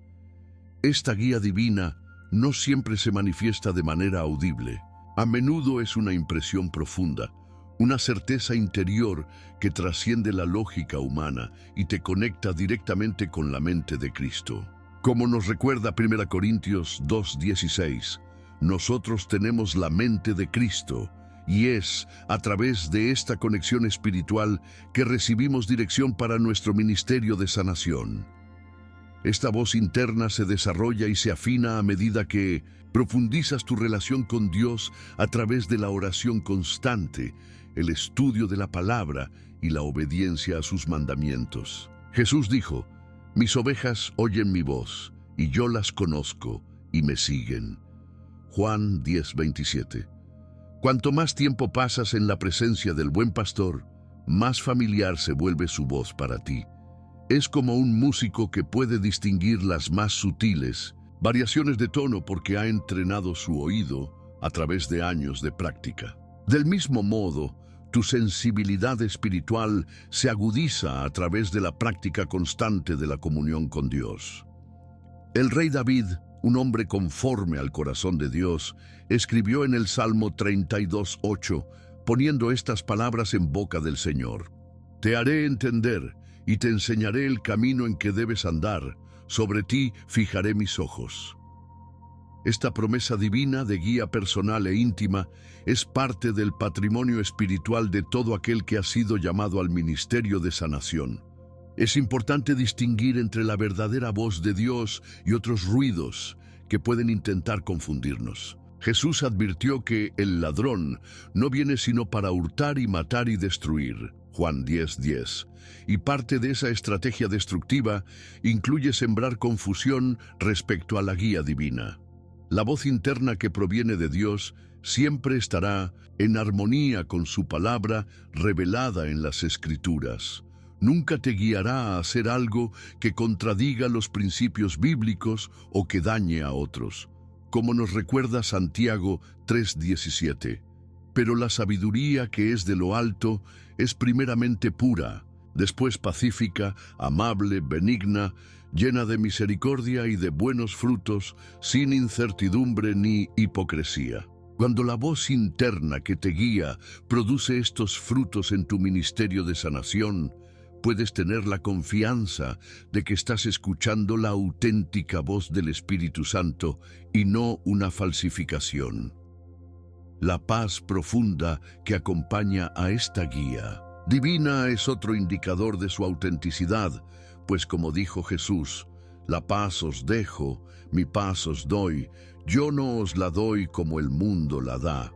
Esta guía divina no siempre se manifiesta de manera audible. A menudo es una impresión profunda, una certeza interior que trasciende la lógica humana y te conecta directamente con la mente de Cristo. Como nos recuerda 1 Corintios 2:16, nosotros tenemos la mente de Cristo, y es a través de esta conexión espiritual que recibimos dirección para nuestro ministerio de sanación. Esta voz interna se desarrolla y se afina a medida que profundizas tu relación con Dios a través de la oración constante el estudio de la palabra y la obediencia a sus mandamientos. Jesús dijo: «Mis ovejas oyen mi voz, y yo las conozco, y me siguen». Juan 10:27. Cuanto más tiempo pasas en la presencia del buen pastor, más familiar se vuelve su voz para ti. Es como un músico que puede distinguir las más sutiles variaciones de tono porque ha entrenado su oído a través de años de práctica. Del mismo modo, tu sensibilidad espiritual se agudiza a través de la práctica constante de la comunión con Dios. El rey David, un hombre conforme al corazón de Dios, escribió en el Salmo 32:8, poniendo estas palabras en boca del Señor: «Te haré entender y te enseñaré el camino en que debes andar. Sobre ti fijaré mis ojos». Esta promesa divina de guía personal e íntima es parte del patrimonio espiritual de todo aquel que ha sido llamado al ministerio de sanación. Es importante distinguir entre la verdadera voz de Dios y otros ruidos que pueden intentar confundirnos. Jesús advirtió que el ladrón no viene sino para hurtar y matar y destruir. Juan 10:10. Y parte de esa estrategia destructiva incluye sembrar confusión respecto a la guía divina. La voz interna que proviene de Dios siempre estará en armonía con su palabra revelada en las Escrituras. Nunca te guiará a hacer algo que contradiga los principios bíblicos o que dañe a otros, como nos recuerda Santiago 3:17. Pero la sabiduría que es de lo alto es primeramente pura, después pacífica, amable, benigna, llena de misericordia y de buenos frutos, sin incertidumbre ni hipocresía. Cuando la voz interna que te guía produce estos frutos en tu ministerio de sanación, puedes tener la confianza de que estás escuchando la auténtica voz del Espíritu Santo y no una falsificación. La paz profunda que acompaña a esta guía divina es otro indicador de su autenticidad, pues como dijo Jesús: «La paz os dejo, mi paz os doy, yo no os la doy como el mundo la da».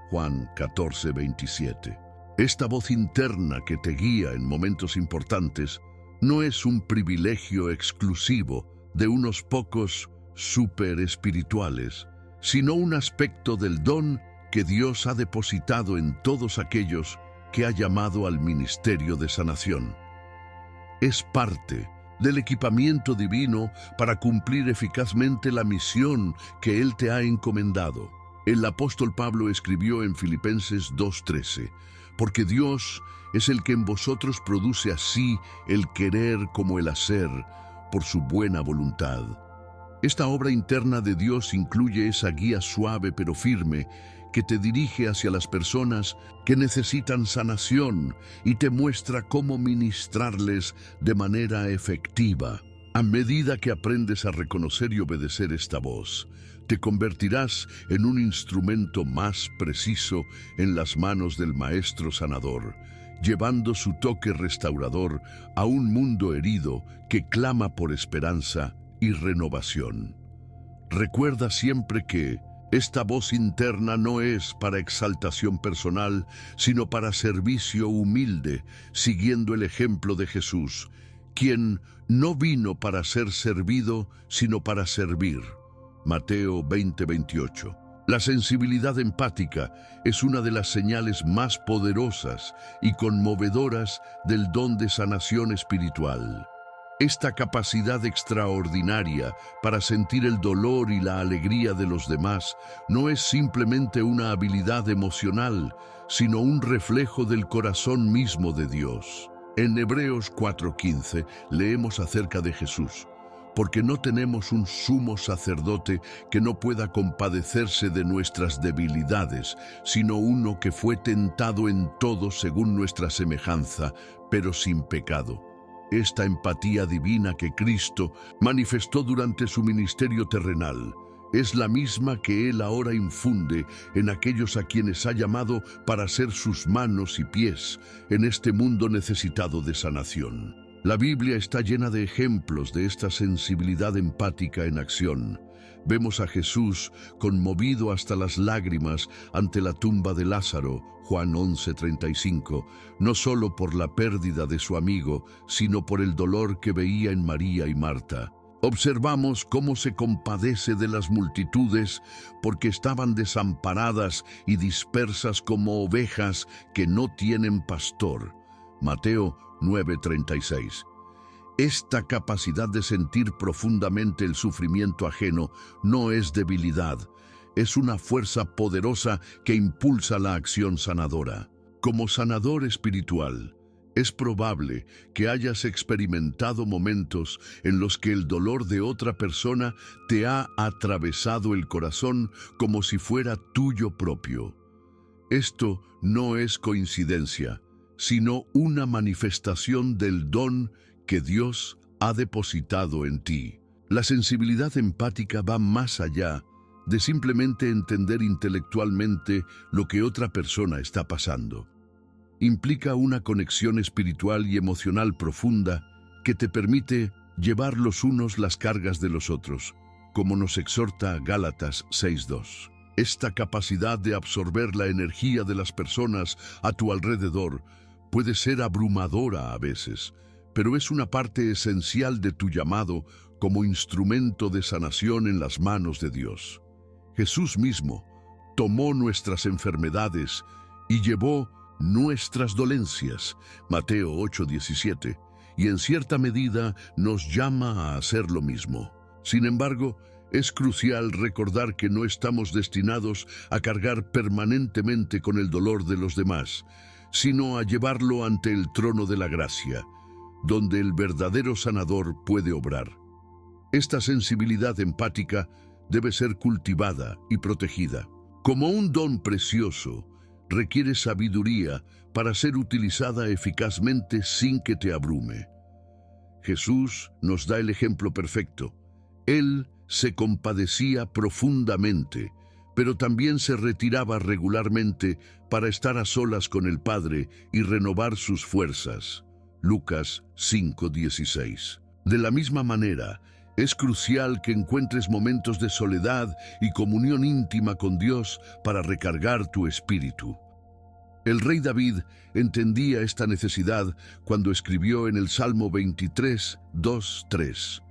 Juan 14:27. Esta voz interna que te guía en momentos importantes no es un privilegio exclusivo de unos pocos súper espirituales, sino un aspecto del don que Dios ha depositado en todos aquellos que ha llamado al ministerio de sanación. Es parte del equipamiento divino para cumplir eficazmente la misión que Él te ha encomendado. El apóstol Pablo escribió en Filipenses 2:13, «Porque Dios es el que en vosotros produce así el querer como el hacer, por su buena voluntad». Esta obra interna de Dios incluye esa guía suave pero firme que te dirige hacia las personas que necesitan sanación y te muestra cómo ministrarles de manera efectiva. A medida que aprendes a reconocer y obedecer esta voz, te convertirás en un instrumento más preciso en las manos del Maestro Sanador, llevando su toque restaurador a un mundo herido que clama por esperanza y renovación. Recuerda siempre que esta voz interna no es para exaltación personal, sino para servicio humilde, siguiendo el ejemplo de Jesús, quien no vino para ser servido, sino para servir. Mateo 20:28. La sensibilidad empática es una de las señales más poderosas y conmovedoras del don de sanación espiritual. Esta capacidad extraordinaria para sentir el dolor y la alegría de los demás no es simplemente una habilidad emocional, sino un reflejo del corazón mismo de Dios. En Hebreos 4:15 leemos acerca de Jesús: «Porque no tenemos un sumo sacerdote que no pueda compadecerse de nuestras debilidades, sino uno que fue tentado en todo según nuestra semejanza, pero sin pecado». Esta empatía divina que Cristo manifestó durante su ministerio terrenal es la misma que Él ahora infunde en aquellos a quienes ha llamado para ser sus manos y pies en este mundo necesitado de sanación. La Biblia está llena de ejemplos de esta sensibilidad empática en acción. Vemos a Jesús conmovido hasta las lágrimas ante la tumba de Lázaro, Juan 11:35, no solo por la pérdida de su amigo, sino por el dolor que veía en María y Marta. Observamos cómo se compadece de las multitudes porque estaban desamparadas y dispersas como ovejas que no tienen pastor. Mateo 9:36. Esta capacidad de sentir profundamente el sufrimiento ajeno no es debilidad, es una fuerza poderosa que impulsa la acción sanadora. Como sanador espiritual, es probable que hayas experimentado momentos en los que el dolor de otra persona te ha atravesado el corazón como si fuera tuyo propio. Esto no es coincidencia, sino una manifestación del don que Dios ha depositado en ti. La sensibilidad empática va más allá de simplemente entender intelectualmente lo que otra persona está pasando. Implica una conexión espiritual y emocional profunda que te permite llevar los unos las cargas de los otros, como nos exhorta Gálatas 6:2. Esta capacidad de absorber la energía de las personas a tu alrededor puede ser abrumadora a veces, pero es una parte esencial de tu llamado como instrumento de sanación en las manos de Dios. Jesús mismo tomó nuestras enfermedades y llevó nuestras dolencias, Mateo 8:17, y en cierta medida nos llama a hacer lo mismo. Sin embargo, es crucial recordar que no estamos destinados a cargar permanentemente con el dolor de los demás, sino a llevarlo ante el trono de la gracia, donde el verdadero sanador puede obrar. Esta sensibilidad empática debe ser cultivada y protegida. Como un don precioso, requiere sabiduría para ser utilizada eficazmente sin que te abrume. Jesús nos da el ejemplo perfecto. Él se compadecía profundamente, pero también se retiraba regularmente para estar a solas con el Padre y renovar sus fuerzas. Lucas 5:16. De la misma manera, es crucial que encuentres momentos de soledad y comunión íntima con Dios para recargar tu espíritu. El rey David entendía esta necesidad cuando escribió en el Salmo 23:2-3.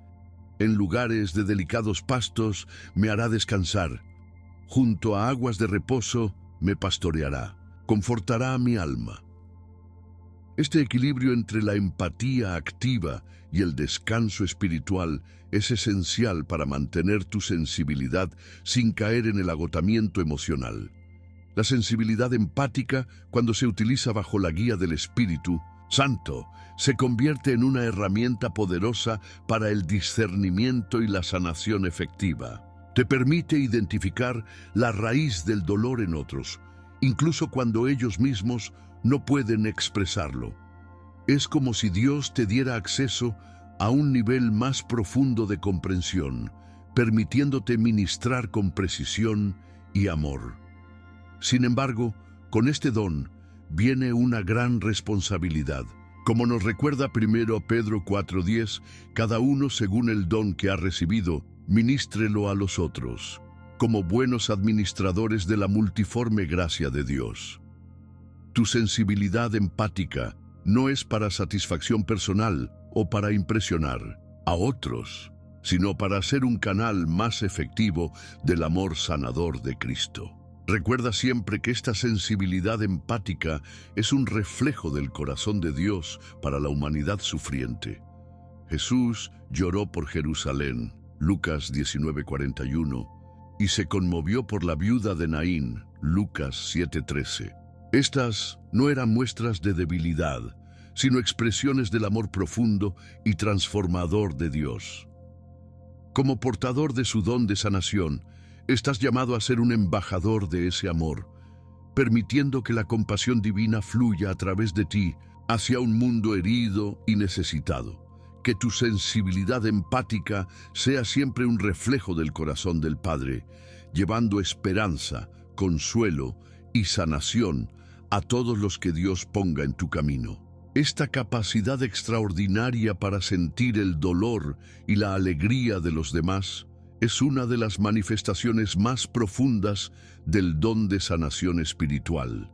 En lugares de delicados pastos me hará descansar. Junto a aguas de reposo me pastoreará. Confortará mi alma. Este equilibrio entre la empatía activa y el descanso espiritual es esencial para mantener tu sensibilidad sin caer en el agotamiento emocional. La sensibilidad empática, cuando se utiliza bajo la guía del Espíritu Santo, se convierte en una herramienta poderosa para el discernimiento y la sanación efectiva. Te permite identificar la raíz del dolor en otros, incluso cuando ellos mismos no pueden expresarlo. Es como si Dios te diera acceso a un nivel más profundo de comprensión, permitiéndote ministrar con precisión y amor. Sin embargo, con este don viene una gran responsabilidad. Como nos recuerda 1 Pedro 4:10, cada uno según el don que ha recibido, ministrelo a los otros, como buenos administradores de la multiforme gracia de Dios. Tu sensibilidad empática no es para satisfacción personal o para impresionar a otros, sino para ser un canal más efectivo del amor sanador de Cristo. Recuerda siempre que esta sensibilidad empática es un reflejo del corazón de Dios para la humanidad sufriente. Jesús lloró por Jerusalén, Lucas 19:41, y se conmovió por la viuda de Naín, Lucas 7:13. Estas no eran muestras de debilidad, sino expresiones del amor profundo y transformador de Dios. Como portador de su don de sanación, estás llamado a ser un embajador de ese amor, permitiendo que la compasión divina fluya a través de ti hacia un mundo herido y necesitado. Que tu sensibilidad empática sea siempre un reflejo del corazón del Padre, llevando esperanza, consuelo y sanación a todos los que Dios ponga en tu camino. Esta capacidad extraordinaria para sentir el dolor y la alegría de los demás es una de las manifestaciones más profundas del don de sanación espiritual.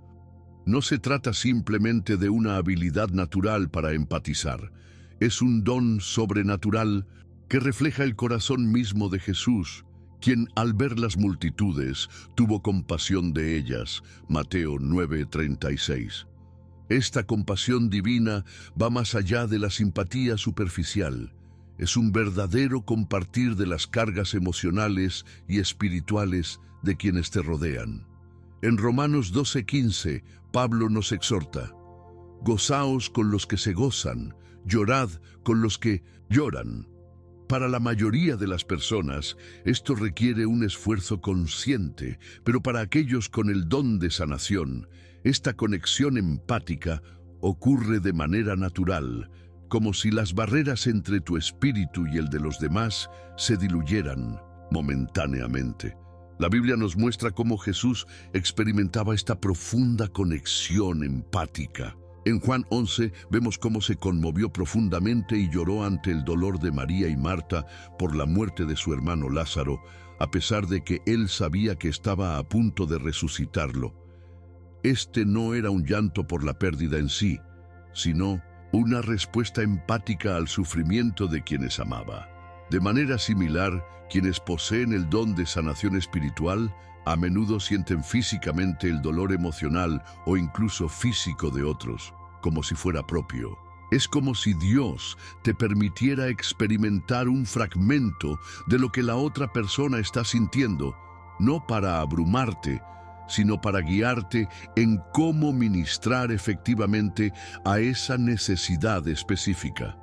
No se trata simplemente de una habilidad natural para empatizar. Es un don sobrenatural que refleja el corazón mismo de Jesús, quien al ver las multitudes tuvo compasión de ellas. Mateo 9:36. Esta compasión divina va más allá de la simpatía superficial. Es un verdadero compartir de las cargas emocionales y espirituales de quienes te rodean. En Romanos 12:15, Pablo nos exhorta: gozaos con los que se gozan, llorad con los que lloran. Para la mayoría de las personas, esto requiere un esfuerzo consciente, pero para aquellos con el don de sanación, esta conexión empática ocurre de manera natural, como si las barreras entre tu espíritu y el de los demás se diluyeran momentáneamente. La Biblia nos muestra cómo Jesús experimentaba esta profunda conexión empática. En Juan 11 vemos cómo se conmovió profundamente y lloró ante el dolor de María y Marta por la muerte de su hermano Lázaro, a pesar de que él sabía que estaba a punto de resucitarlo. Este no era un llanto por la pérdida en sí, sino una respuesta empática al sufrimiento de quienes amaba. De manera similar, quienes poseen el don de sanación espiritual a menudo sienten físicamente el dolor emocional o incluso físico de otros, como si fuera propio. Es como si Dios te permitiera experimentar un fragmento de lo que la otra persona está sintiendo, no para abrumarte, sino para guiarte en cómo ministrar efectivamente a esa necesidad específica.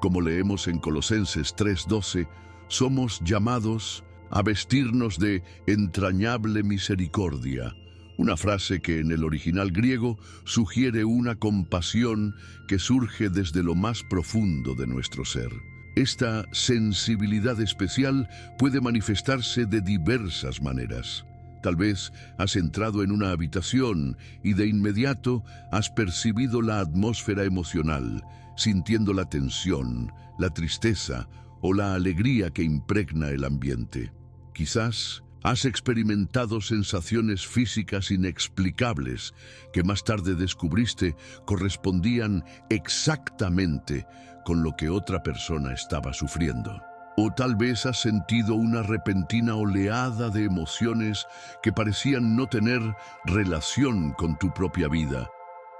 Como leemos en Colosenses 3:12, somos llamados a vestirnos de entrañable misericordia, una frase que en el original griego sugiere una compasión que surge desde lo más profundo de nuestro ser. Esta sensibilidad especial puede manifestarse de diversas maneras. Tal vez has entrado en una habitación y de inmediato has percibido la atmósfera emocional, sintiendo la tensión, la tristeza o la alegría que impregna el ambiente. Quizás has experimentado sensaciones físicas inexplicables que más tarde descubriste correspondían exactamente con lo que otra persona estaba sufriendo. O tal vez has sentido una repentina oleada de emociones que parecían no tener relación con tu propia vida,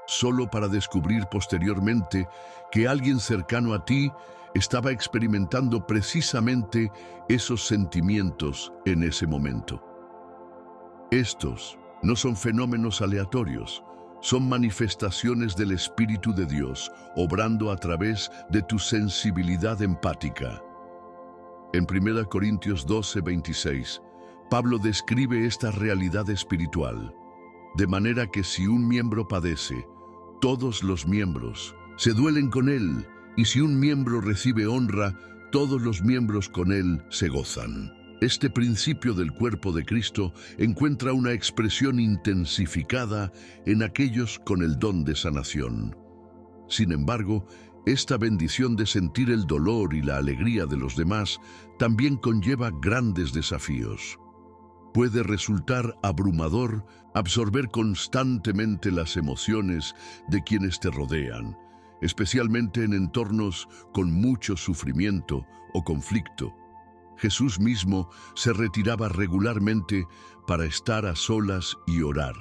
solo para descubrir posteriormente que alguien cercano a ti estaba experimentando precisamente esos sentimientos en ese momento. Estos no son fenómenos aleatorios, son manifestaciones del Espíritu de Dios, obrando a través de tu sensibilidad empática. En 1 Corintios 12:26, Pablo describe esta realidad espiritual, de manera que si un miembro padece, todos los miembros se duelen con él, y si un miembro recibe honra, todos los miembros con él se gozan. Este principio del cuerpo de Cristo encuentra una expresión intensificada en aquellos con el don de sanación. Sin embargo, esta bendición de sentir el dolor y la alegría de los demás también conlleva grandes desafíos. Puede resultar abrumador absorber constantemente las emociones de quienes te rodean, especialmente en entornos con mucho sufrimiento o conflicto. Jesús mismo se retiraba regularmente para estar a solas y orar.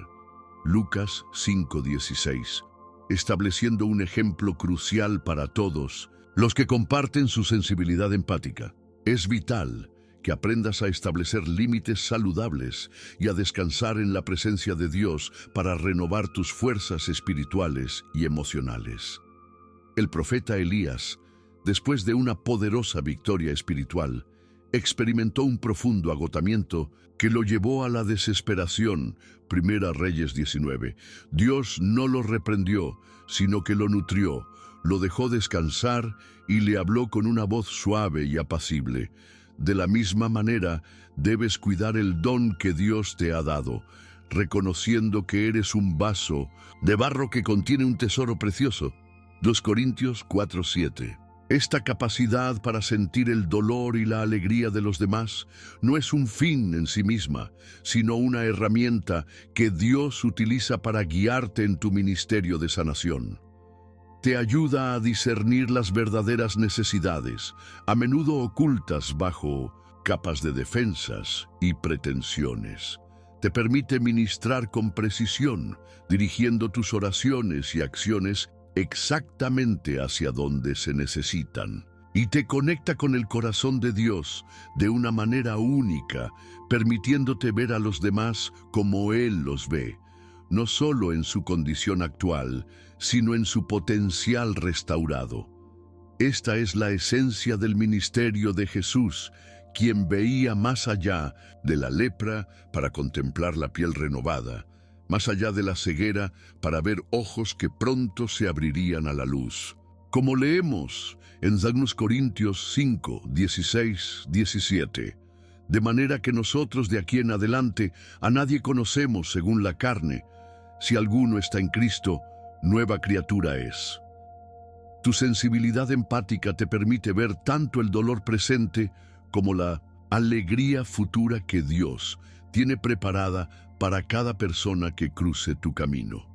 Lucas 5:16, estableciendo un ejemplo crucial para todos los que comparten su sensibilidad empática. Es vital que aprendas a establecer límites saludables y a descansar en la presencia de Dios para renovar tus fuerzas espirituales y emocionales. El profeta Elías, después de una poderosa victoria espiritual, experimentó un profundo agotamiento que lo llevó a la desesperación. 1 Reyes 19. Dios no lo reprendió, sino que lo nutrió, lo dejó descansar y le habló con una voz suave y apacible. De la misma manera, debes cuidar el don que Dios te ha dado, reconociendo que eres un vaso de barro que contiene un tesoro precioso. 2 Corintios 4:7. Esta capacidad para sentir el dolor y la alegría de los demás no es un fin en sí misma, sino una herramienta que Dios utiliza para guiarte en tu ministerio de sanación. Te ayuda a discernir las verdaderas necesidades, a menudo ocultas bajo capas de defensas y pretensiones. Te permite ministrar con precisión, dirigiendo tus oraciones y acciones exactamente hacia donde se necesitan. Y te conecta con el corazón de Dios de una manera única, permitiéndote ver a los demás como Él los ve, no solo en su condición actual, sino en su potencial restaurado. Esta es la esencia del ministerio de Jesús, quien veía más allá de la lepra para contemplar la piel renovada, más allá de la ceguera para ver ojos que pronto se abrirían a la luz. Como leemos en 2 Corintios 5, 16, 17, de manera que nosotros de aquí en adelante a nadie conocemos según la carne. Si alguno está en Cristo, nueva criatura es. Tu sensibilidad empática te permite ver tanto el dolor presente como la alegría futura que Dios tiene preparada para cada persona que cruce tu camino.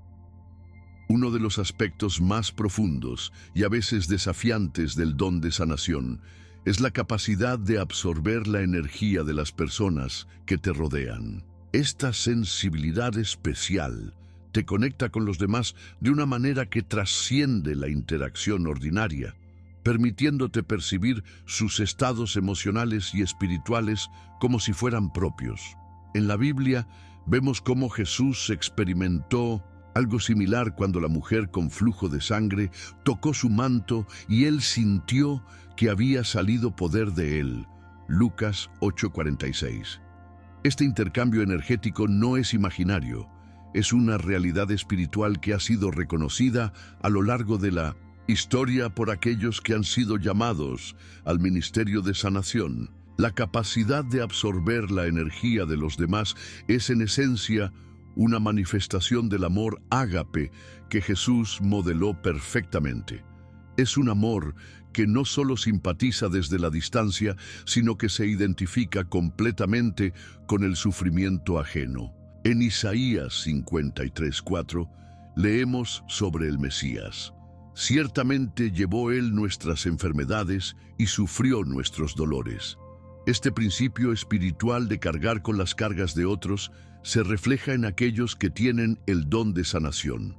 Uno de los aspectos más profundos y a veces desafiantes del don de sanación es la capacidad de absorber la energía de las personas que te rodean. Esta sensibilidad especial te conecta con los demás de una manera que trasciende la interacción ordinaria, permitiéndote percibir sus estados emocionales y espirituales como si fueran propios. En la Biblia vemos cómo Jesús experimentó algo similar cuando la mujer con flujo de sangre tocó su manto y él sintió que había salido poder de él. Lucas 8:46. Este intercambio energético no es imaginario, es una realidad espiritual que ha sido reconocida a lo largo de la historia por aquellos que han sido llamados al ministerio de sanación. La capacidad de absorber la energía de los demás es en esencia una manifestación del amor ágape que Jesús modeló perfectamente. Es un amor que no solo simpatiza desde la distancia, sino que se identifica completamente con el sufrimiento ajeno. En Isaías 53:4 leemos sobre el Mesías. Ciertamente llevó él nuestras enfermedades y sufrió nuestros dolores. Este principio espiritual de cargar con las cargas de otros se refleja en aquellos que tienen el don de sanación.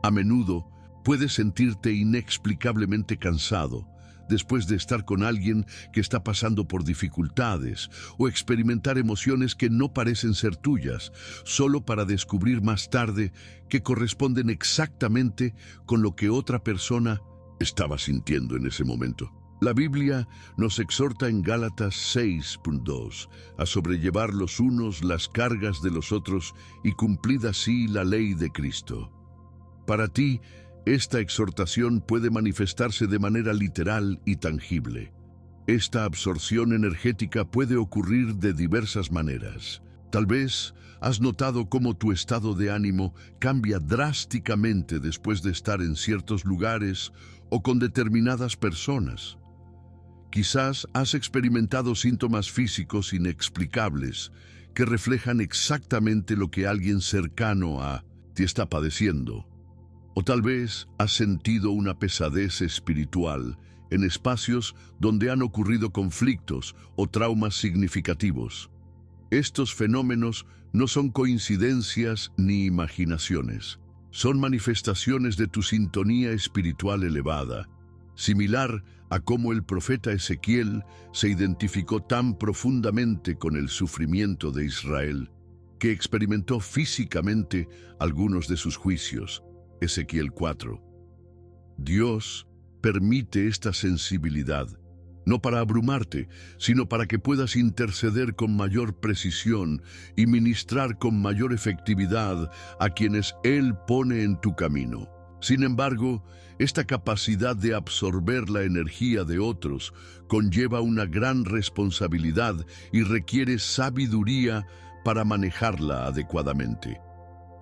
A menudo puedes sentirte inexplicablemente cansado después de estar con alguien que está pasando por dificultades o experimentar emociones que no parecen ser tuyas, solo para descubrir más tarde que corresponden exactamente con lo que otra persona estaba sintiendo en ese momento. La Biblia nos exhorta en Gálatas 6:2 a sobrellevar los unos las cargas de los otros y cumplir así la ley de Cristo. Para ti, esta exhortación puede manifestarse de manera literal y tangible. Esta absorción energética puede ocurrir de diversas maneras. Tal vez has notado cómo tu estado de ánimo cambia drásticamente después de estar en ciertos lugares o con determinadas personas. Quizás has experimentado síntomas físicos inexplicables que reflejan exactamente lo que alguien cercano a ti está padeciendo. O tal vez has sentido una pesadez espiritual en espacios donde han ocurrido conflictos o traumas significativos. Estos fenómenos no son coincidencias ni imaginaciones. Son manifestaciones de tu sintonía espiritual elevada, similar a cómo el profeta Ezequiel se identificó tan profundamente con el sufrimiento de Israel, que experimentó físicamente algunos de sus juicios. Ezequiel 4. Dios permite esta sensibilidad, no para abrumarte, sino para que puedas interceder con mayor precisión y ministrar con mayor efectividad a quienes Él pone en tu camino. Sin embargo, esta capacidad de absorber la energía de otros conlleva una gran responsabilidad y requiere sabiduría para manejarla adecuadamente.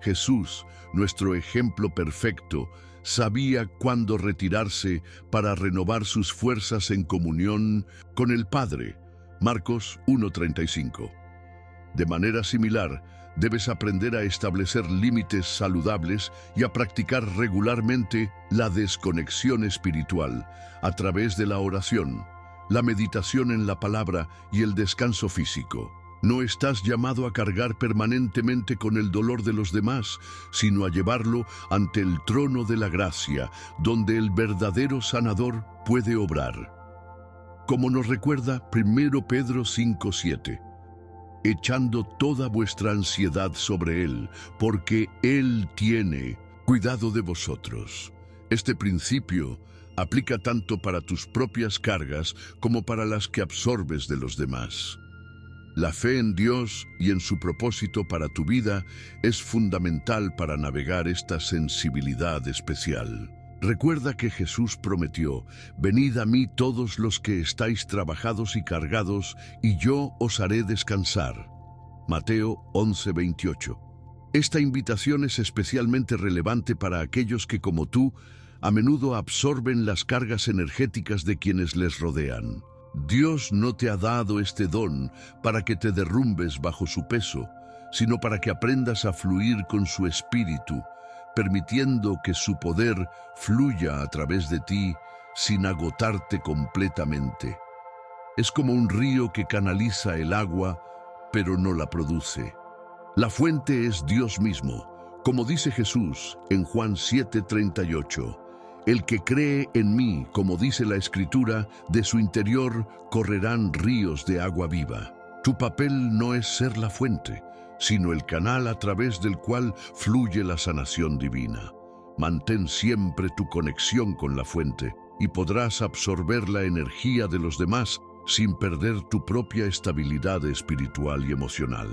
Jesús, nuestro ejemplo perfecto, sabía cuándo retirarse para renovar sus fuerzas en comunión con el Padre. Marcos 1:35. De manera similar, debes aprender a establecer límites saludables y a practicar regularmente la desconexión espiritual a través de la oración, la meditación en la palabra y el descanso físico. No estás llamado a cargar permanentemente con el dolor de los demás, sino a llevarlo ante el trono de la gracia, donde el verdadero sanador puede obrar. Como nos recuerda 1 Pedro 5:7. Echando toda vuestra ansiedad sobre Él, porque Él tiene cuidado de vosotros. Este principio aplica tanto para tus propias cargas como para las que absorbes de los demás. La fe en Dios y en su propósito para tu vida es fundamental para navegar esta sensibilidad especial. Recuerda que Jesús prometió: «Venid a mí todos los que estáis trabajados y cargados, y yo os haré descansar». Mateo 11:28. Esta invitación es especialmente relevante para aquellos que, como tú, a menudo absorben las cargas energéticas de quienes les rodean. Dios no te ha dado este don para que te derrumbes bajo su peso, sino para que aprendas a fluir con su espíritu, permitiendo que su poder fluya a través de ti sin agotarte completamente. Es como un río que canaliza el agua, pero no la produce. La fuente es Dios mismo, como dice Jesús en Juan 7:38. El que cree en mí, como dice la Escritura, de su interior correrán ríos de agua viva. Tu papel no es ser la fuente, sino el canal a través del cual fluye la sanación divina. Mantén siempre tu conexión con la fuente y podrás absorber la energía de los demás sin perder tu propia estabilidad espiritual y emocional.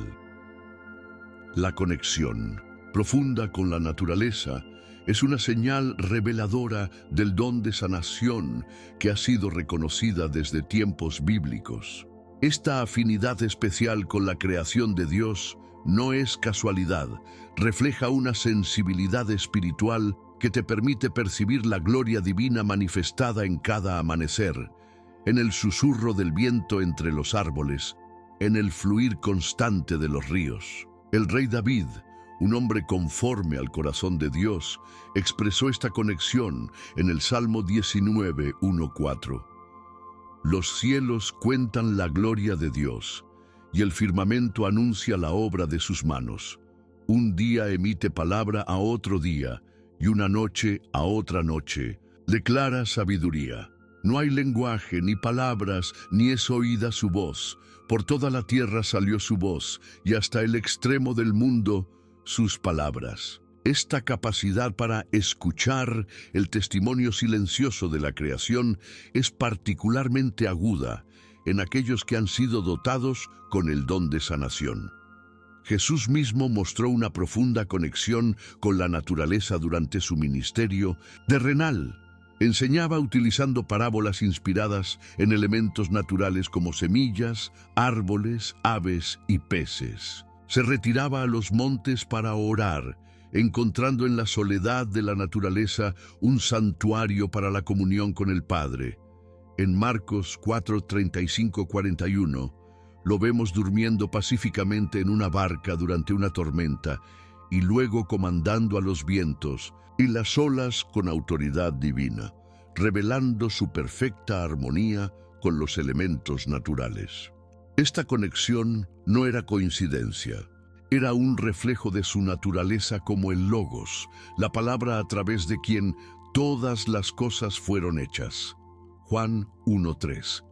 La conexión profunda con la naturaleza es una señal reveladora del don de sanación que ha sido reconocida desde tiempos bíblicos. Esta afinidad especial con la creación de Dios no es casualidad, refleja una sensibilidad espiritual que te permite percibir la gloria divina manifestada en cada amanecer, en el susurro del viento entre los árboles, en el fluir constante de los ríos. El rey David, un hombre conforme al corazón de Dios, expresó esta conexión en el Salmo 19:1-4. Los cielos cuentan la gloria de Dios, y el firmamento anuncia la obra de sus manos. Un día emite palabra a otro día, y una noche a otra noche. Declara sabiduría. No hay lenguaje, ni palabras, ni es oída su voz. Por toda la tierra salió su voz, y hasta el extremo del mundo sus palabras. Esta capacidad para escuchar el testimonio silencioso de la creación es particularmente aguda en aquellos que han sido dotados con el don de sanación. Jesús mismo mostró una profunda conexión con la naturaleza durante su ministerio terrenal. Enseñaba utilizando parábolas inspiradas en elementos naturales como semillas, árboles, aves y peces. Se retiraba a los montes para orar, encontrando en la soledad de la naturaleza un santuario para la comunión con el Padre. En Marcos 4:35-41, lo vemos durmiendo pacíficamente en una barca durante una tormenta y luego comandando a los vientos y las olas con autoridad divina, revelando su perfecta armonía con los elementos naturales. Esta conexión no era coincidencia, era un reflejo de su naturaleza como el Logos, la palabra a través de quien todas las cosas fueron hechas. Juan 1:3.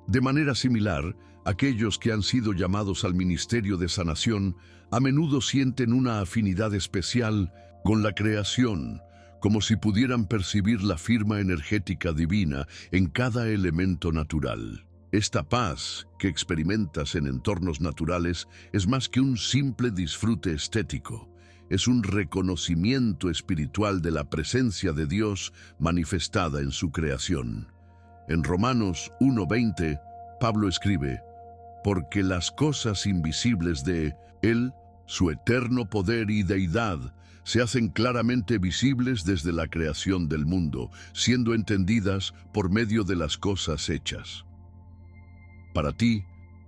De manera similar, aquellos que han sido llamados al ministerio de sanación a menudo sienten una afinidad especial con la creación, como si pudieran percibir la firma energética divina en cada elemento natural. Esta paz que experimentas en entornos naturales es más que un simple disfrute estético. Es un reconocimiento espiritual de la presencia de Dios manifestada en su creación. En Romanos 1:20, Pablo escribe: «Porque las cosas invisibles de Él, Su eterno poder y deidad se hacen claramente visibles desde la creación del mundo, siendo entendidas por medio de las cosas hechas. Para ti,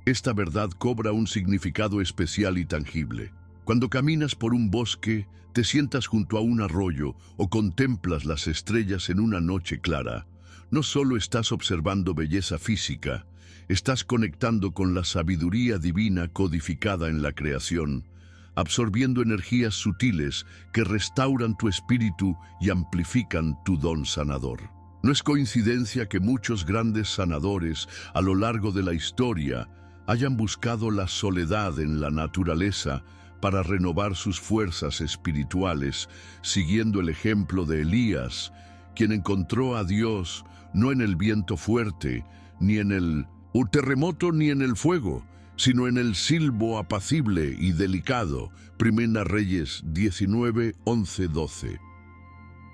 esta verdad cobra un significado especial y tangible. Cuando caminas por un bosque, te sientas junto a un arroyo o contemplas las estrellas en una noche clara, no solo estás observando belleza física, estás conectando con la sabiduría divina codificada en la creación, absorbiendo energías sutiles que restauran tu espíritu y amplifican tu don sanador. No es coincidencia que muchos grandes sanadores a lo largo de la historia hayan buscado la soledad en la naturaleza para renovar sus fuerzas espirituales, siguiendo el ejemplo de Elías, quien encontró a Dios no en el viento fuerte, ni en el terremoto, ni en el fuego, sino en el silbo apacible y delicado. Primera Reyes 19, 11, 12.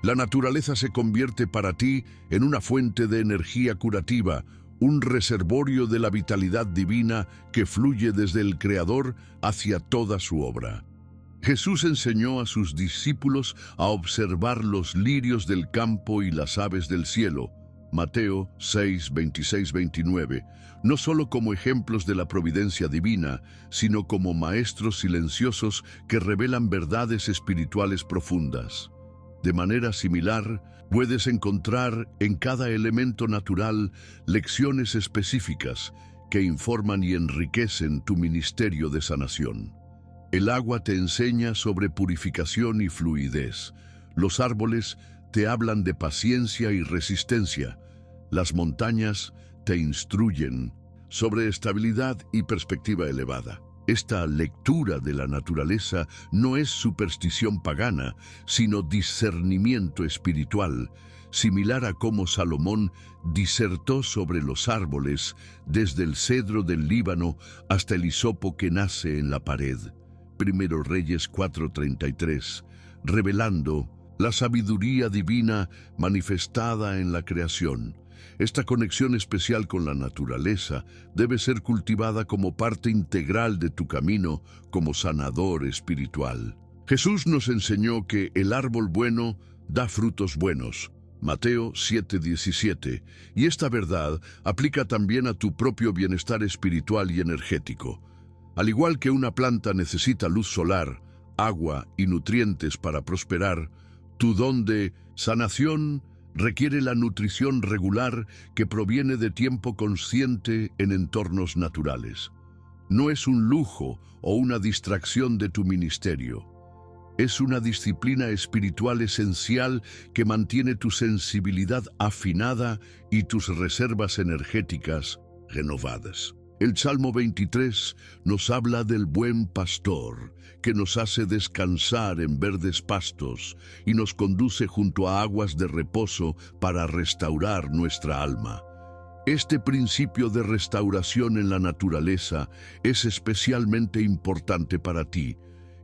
La naturaleza se convierte para ti en una fuente de energía curativa, un reservorio de la vitalidad divina que fluye desde el Creador hacia toda su obra. Jesús enseñó a sus discípulos a observar los lirios del campo y las aves del cielo, Mateo 6, 26, 29, no solo como ejemplos de la providencia divina, sino como maestros silenciosos que revelan verdades espirituales profundas. De manera similar, puedes encontrar en cada elemento natural lecciones específicas que informan y enriquecen tu ministerio de sanación. El agua te enseña sobre purificación y fluidez. Los árboles te hablan de paciencia y resistencia. Las montañas te instruyen sobre estabilidad y perspectiva elevada. Esta lectura de la naturaleza no es superstición pagana, sino discernimiento espiritual, similar a cómo Salomón disertó sobre los árboles, desde el cedro del Líbano hasta el hisopo que nace en la pared. Primero Reyes 4:33, revelando la sabiduría divina manifestada en la creación. Esta conexión especial con la naturaleza debe ser cultivada como parte integral de tu camino como sanador espiritual. Jesús nos enseñó que el árbol bueno da frutos buenos, Mateo 7:17, y esta verdad aplica también a tu propio bienestar espiritual y energético. Al igual que una planta necesita luz solar, agua y nutrientes para prosperar, tu don de sanación requiere la nutrición regular que proviene de tiempo consciente en entornos naturales. No es un lujo o una distracción de tu ministerio. Es una disciplina espiritual esencial que mantiene tu sensibilidad afinada y tus reservas energéticas renovadas. El Salmo 23 nos habla del buen pastor, que nos hace descansar en verdes pastos y nos conduce junto a aguas de reposo para restaurar nuestra alma. Este principio de restauración en la naturaleza es especialmente importante para ti,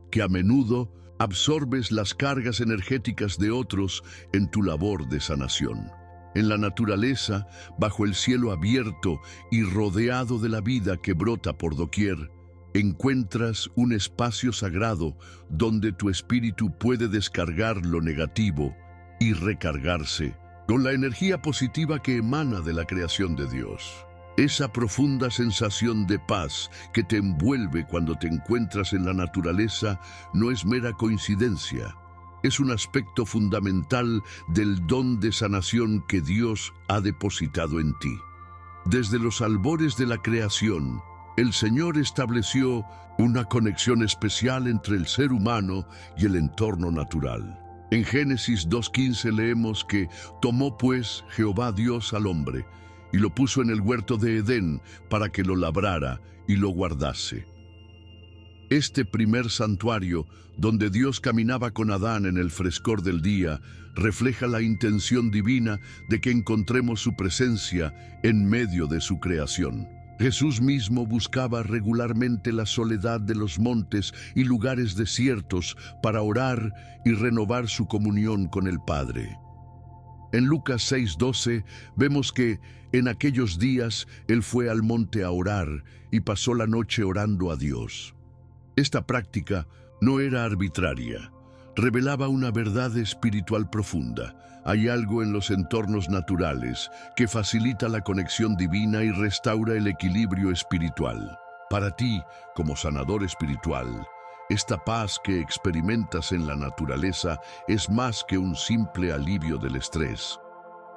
que a menudo absorbes las cargas energéticas de otros en tu labor de sanación. En la naturaleza, bajo el cielo abierto y rodeado de la vida que brota por doquier, encuentras un espacio sagrado donde tu espíritu puede descargar lo negativo y recargarse con la energía positiva que emana de la creación de Dios. Esa profunda sensación de paz que te envuelve cuando te encuentras en la naturaleza no es mera coincidencia. Es un aspecto fundamental del don de sanación que Dios ha depositado en ti. Desde los albores de la creación, el Señor estableció una conexión especial entre el ser humano y el entorno natural. En Génesis 2:15 leemos que tomó pues Jehová Dios al hombre y lo puso en el huerto de Edén para que lo labrara y lo guardase. Este primer santuario, donde Dios caminaba con Adán en el frescor del día, refleja la intención divina de que encontremos su presencia en medio de su creación. Jesús mismo buscaba regularmente la soledad de los montes y lugares desiertos para orar y renovar su comunión con el Padre. En Lucas 6:12 vemos que en aquellos días Él fue al monte a orar y pasó la noche orando a Dios. Esta práctica no era arbitraria, revelaba una verdad espiritual profunda. Hay algo en los entornos naturales que facilita la conexión divina y restaura el equilibrio espiritual. Para ti, como sanador espiritual, esta paz que experimentas en la naturaleza es más que un simple alivio del estrés.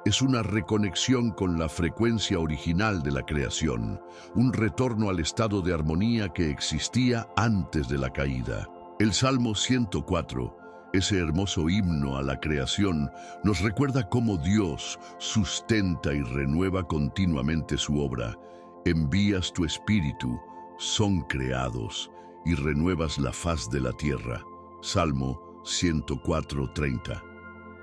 Es una reconexión con la frecuencia original de la creación, un retorno al estado de armonía que existía antes de la caída. El Salmo 104, ese hermoso himno a la creación, nos recuerda cómo Dios sustenta y renueva continuamente su obra. Envías tu espíritu, son creados, y renuevas la faz de la tierra. Salmo 104:30.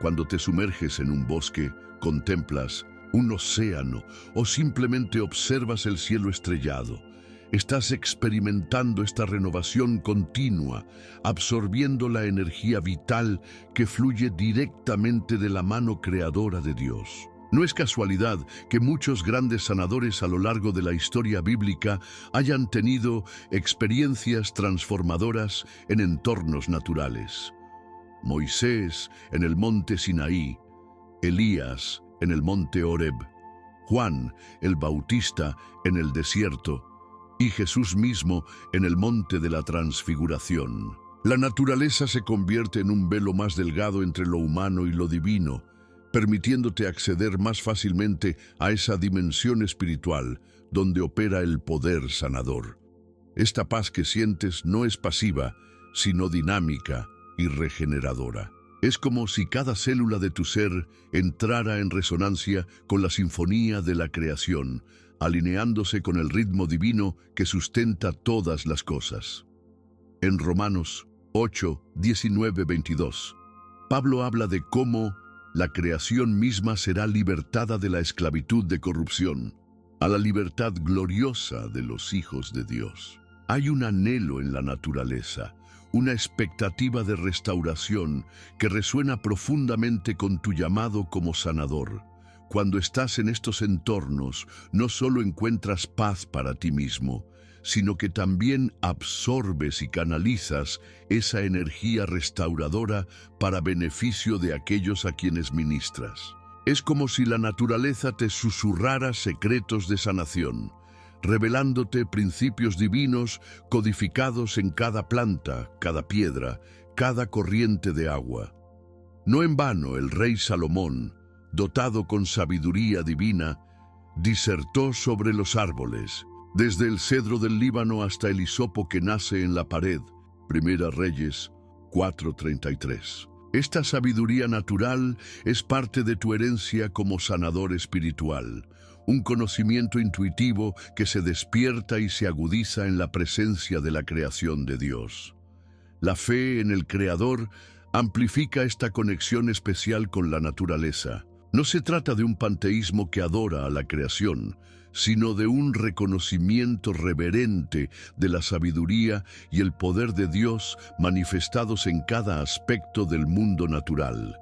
Cuando te sumerges en un bosque, contemplas un océano o simplemente observas el cielo estrellado. Estás experimentando esta renovación continua, absorbiendo la energía vital que fluye directamente de la mano creadora de Dios. No es casualidad que muchos grandes sanadores a lo largo de la historia bíblica hayan tenido experiencias transformadoras en entornos naturales. Moisés en el monte Sinaí, Elías en el monte Horeb, Juan el Bautista en el desierto y Jesús mismo en el monte de la Transfiguración. La naturaleza se convierte en un velo más delgado entre lo humano y lo divino, permitiéndote acceder más fácilmente a esa dimensión espiritual donde opera el poder sanador. Esta paz que sientes no es pasiva, sino dinámica y regeneradora. Es como si cada célula de tu ser entrara en resonancia con la sinfonía de la creación, alineándose con el ritmo divino que sustenta todas las cosas. En Romanos 8, 19, 22, Pablo habla de cómo la creación misma será libertada de la esclavitud de corrupción a la libertad gloriosa de los hijos de Dios. Hay un anhelo en la naturaleza, una expectativa de restauración que resuena profundamente con tu llamado como sanador. Cuando estás en estos entornos, no solo encuentras paz para ti mismo, sino que también absorbes y canalizas esa energía restauradora para beneficio de aquellos a quienes ministras. Es como si la naturaleza te susurrara secretos de sanación, revelándote principios divinos codificados en cada planta, cada piedra, cada corriente de agua. No en vano el rey Salomón, dotado con sabiduría divina, disertó sobre los árboles, desde el cedro del Líbano hasta el hisopo que nace en la pared. Primera Reyes 4:33. Esta sabiduría natural es parte de tu herencia como sanador espiritual, un conocimiento intuitivo que se despierta y se agudiza en la presencia de la creación de Dios. La fe en el Creador amplifica esta conexión especial con la naturaleza. No se trata de un panteísmo que adora a la creación, sino de un reconocimiento reverente de la sabiduría y el poder de Dios manifestados en cada aspecto del mundo natural.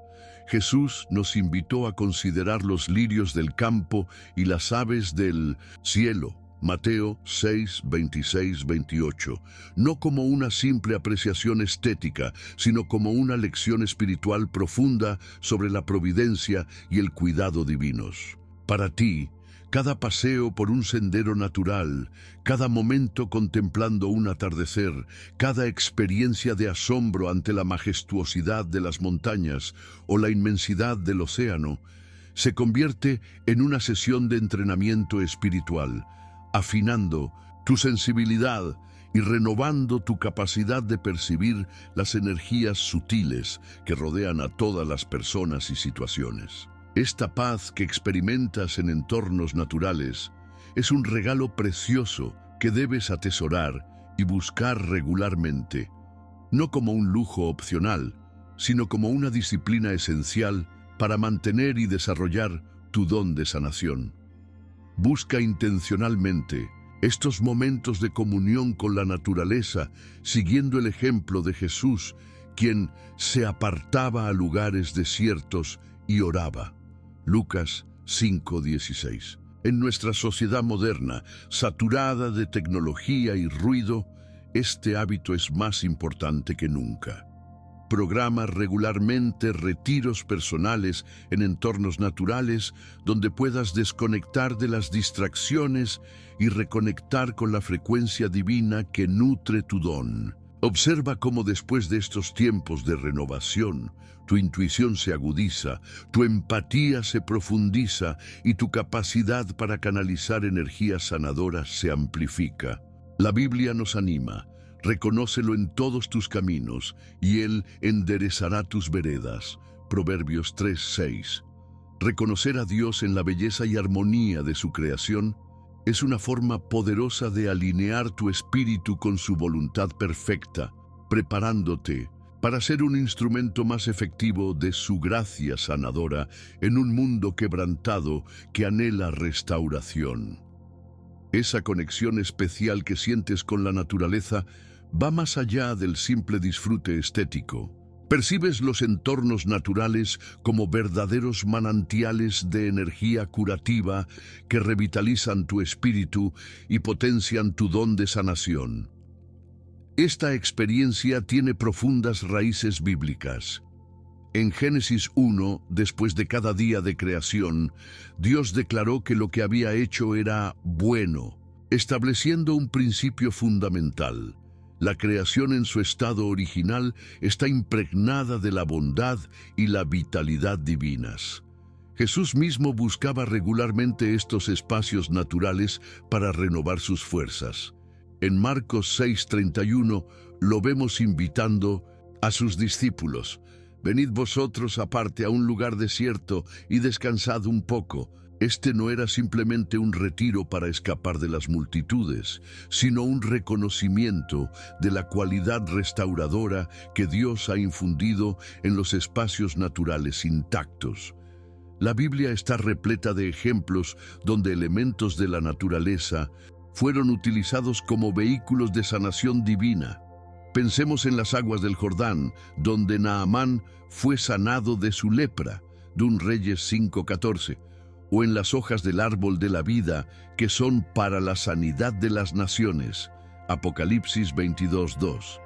Jesús nos invitó a considerar los lirios del campo y las aves del cielo, Mateo 6, 26, 28, no como una simple apreciación estética, sino como una lección espiritual profunda sobre la providencia y el cuidado divinos. Para ti, cada paseo por un sendero natural, cada momento contemplando un atardecer, cada experiencia de asombro ante la majestuosidad de las montañas o la inmensidad del océano, se convierte en una sesión de entrenamiento espiritual, afinando tu sensibilidad y renovando tu capacidad de percibir las energías sutiles que rodean a todas las personas y situaciones. Esta paz que experimentas en entornos naturales es un regalo precioso que debes atesorar y buscar regularmente, no como un lujo opcional, sino como una disciplina esencial para mantener y desarrollar tu don de sanación. Busca intencionalmente estos momentos de comunión con la naturaleza, siguiendo el ejemplo de Jesús, quien se apartaba a lugares desiertos y oraba. Lucas 5:16. En nuestra sociedad moderna, saturada de tecnología y ruido, este hábito es más importante que nunca. Programa regularmente retiros personales en entornos naturales donde puedas desconectar de las distracciones y reconectar con la frecuencia divina que nutre tu don. Observa cómo después de estos tiempos de renovación, tu intuición se agudiza, tu empatía se profundiza y tu capacidad para canalizar energías sanadoras se amplifica. La Biblia nos anima. Reconócelo en todos tus caminos, y Él enderezará tus veredas. Proverbios 3:6. Reconocer a Dios en la belleza y armonía de su creación es una forma poderosa de alinear tu espíritu con su voluntad perfecta, preparándote para ser un instrumento más efectivo de su gracia sanadora en un mundo quebrantado que anhela restauración. Esa conexión especial que sientes con la naturaleza va más allá del simple disfrute estético. Percibes los entornos naturales como verdaderos manantiales de energía curativa que revitalizan tu espíritu y potencian tu don de sanación. Esta experiencia tiene profundas raíces bíblicas. En Génesis 1, después de cada día de creación, Dios declaró que lo que había hecho era bueno, estableciendo un principio fundamental. La creación en su estado original está impregnada de la bondad y la vitalidad divinas. Jesús mismo buscaba regularmente estos espacios naturales para renovar sus fuerzas. En Marcos 6:31 lo vemos invitando a sus discípulos: «Venid vosotros aparte a un lugar desierto y descansad un poco». Este no era simplemente un retiro para escapar de las multitudes, sino un reconocimiento de la cualidad restauradora que Dios ha infundido en los espacios naturales intactos. La Biblia está repleta de ejemplos donde elementos de la naturaleza fueron utilizados como vehículos de sanación divina. Pensemos en las aguas del Jordán, donde Naamán fue sanado de su lepra, de Reyes 5:14, o en las hojas del árbol de la vida, que son para la sanidad de las naciones, Apocalipsis 22:2.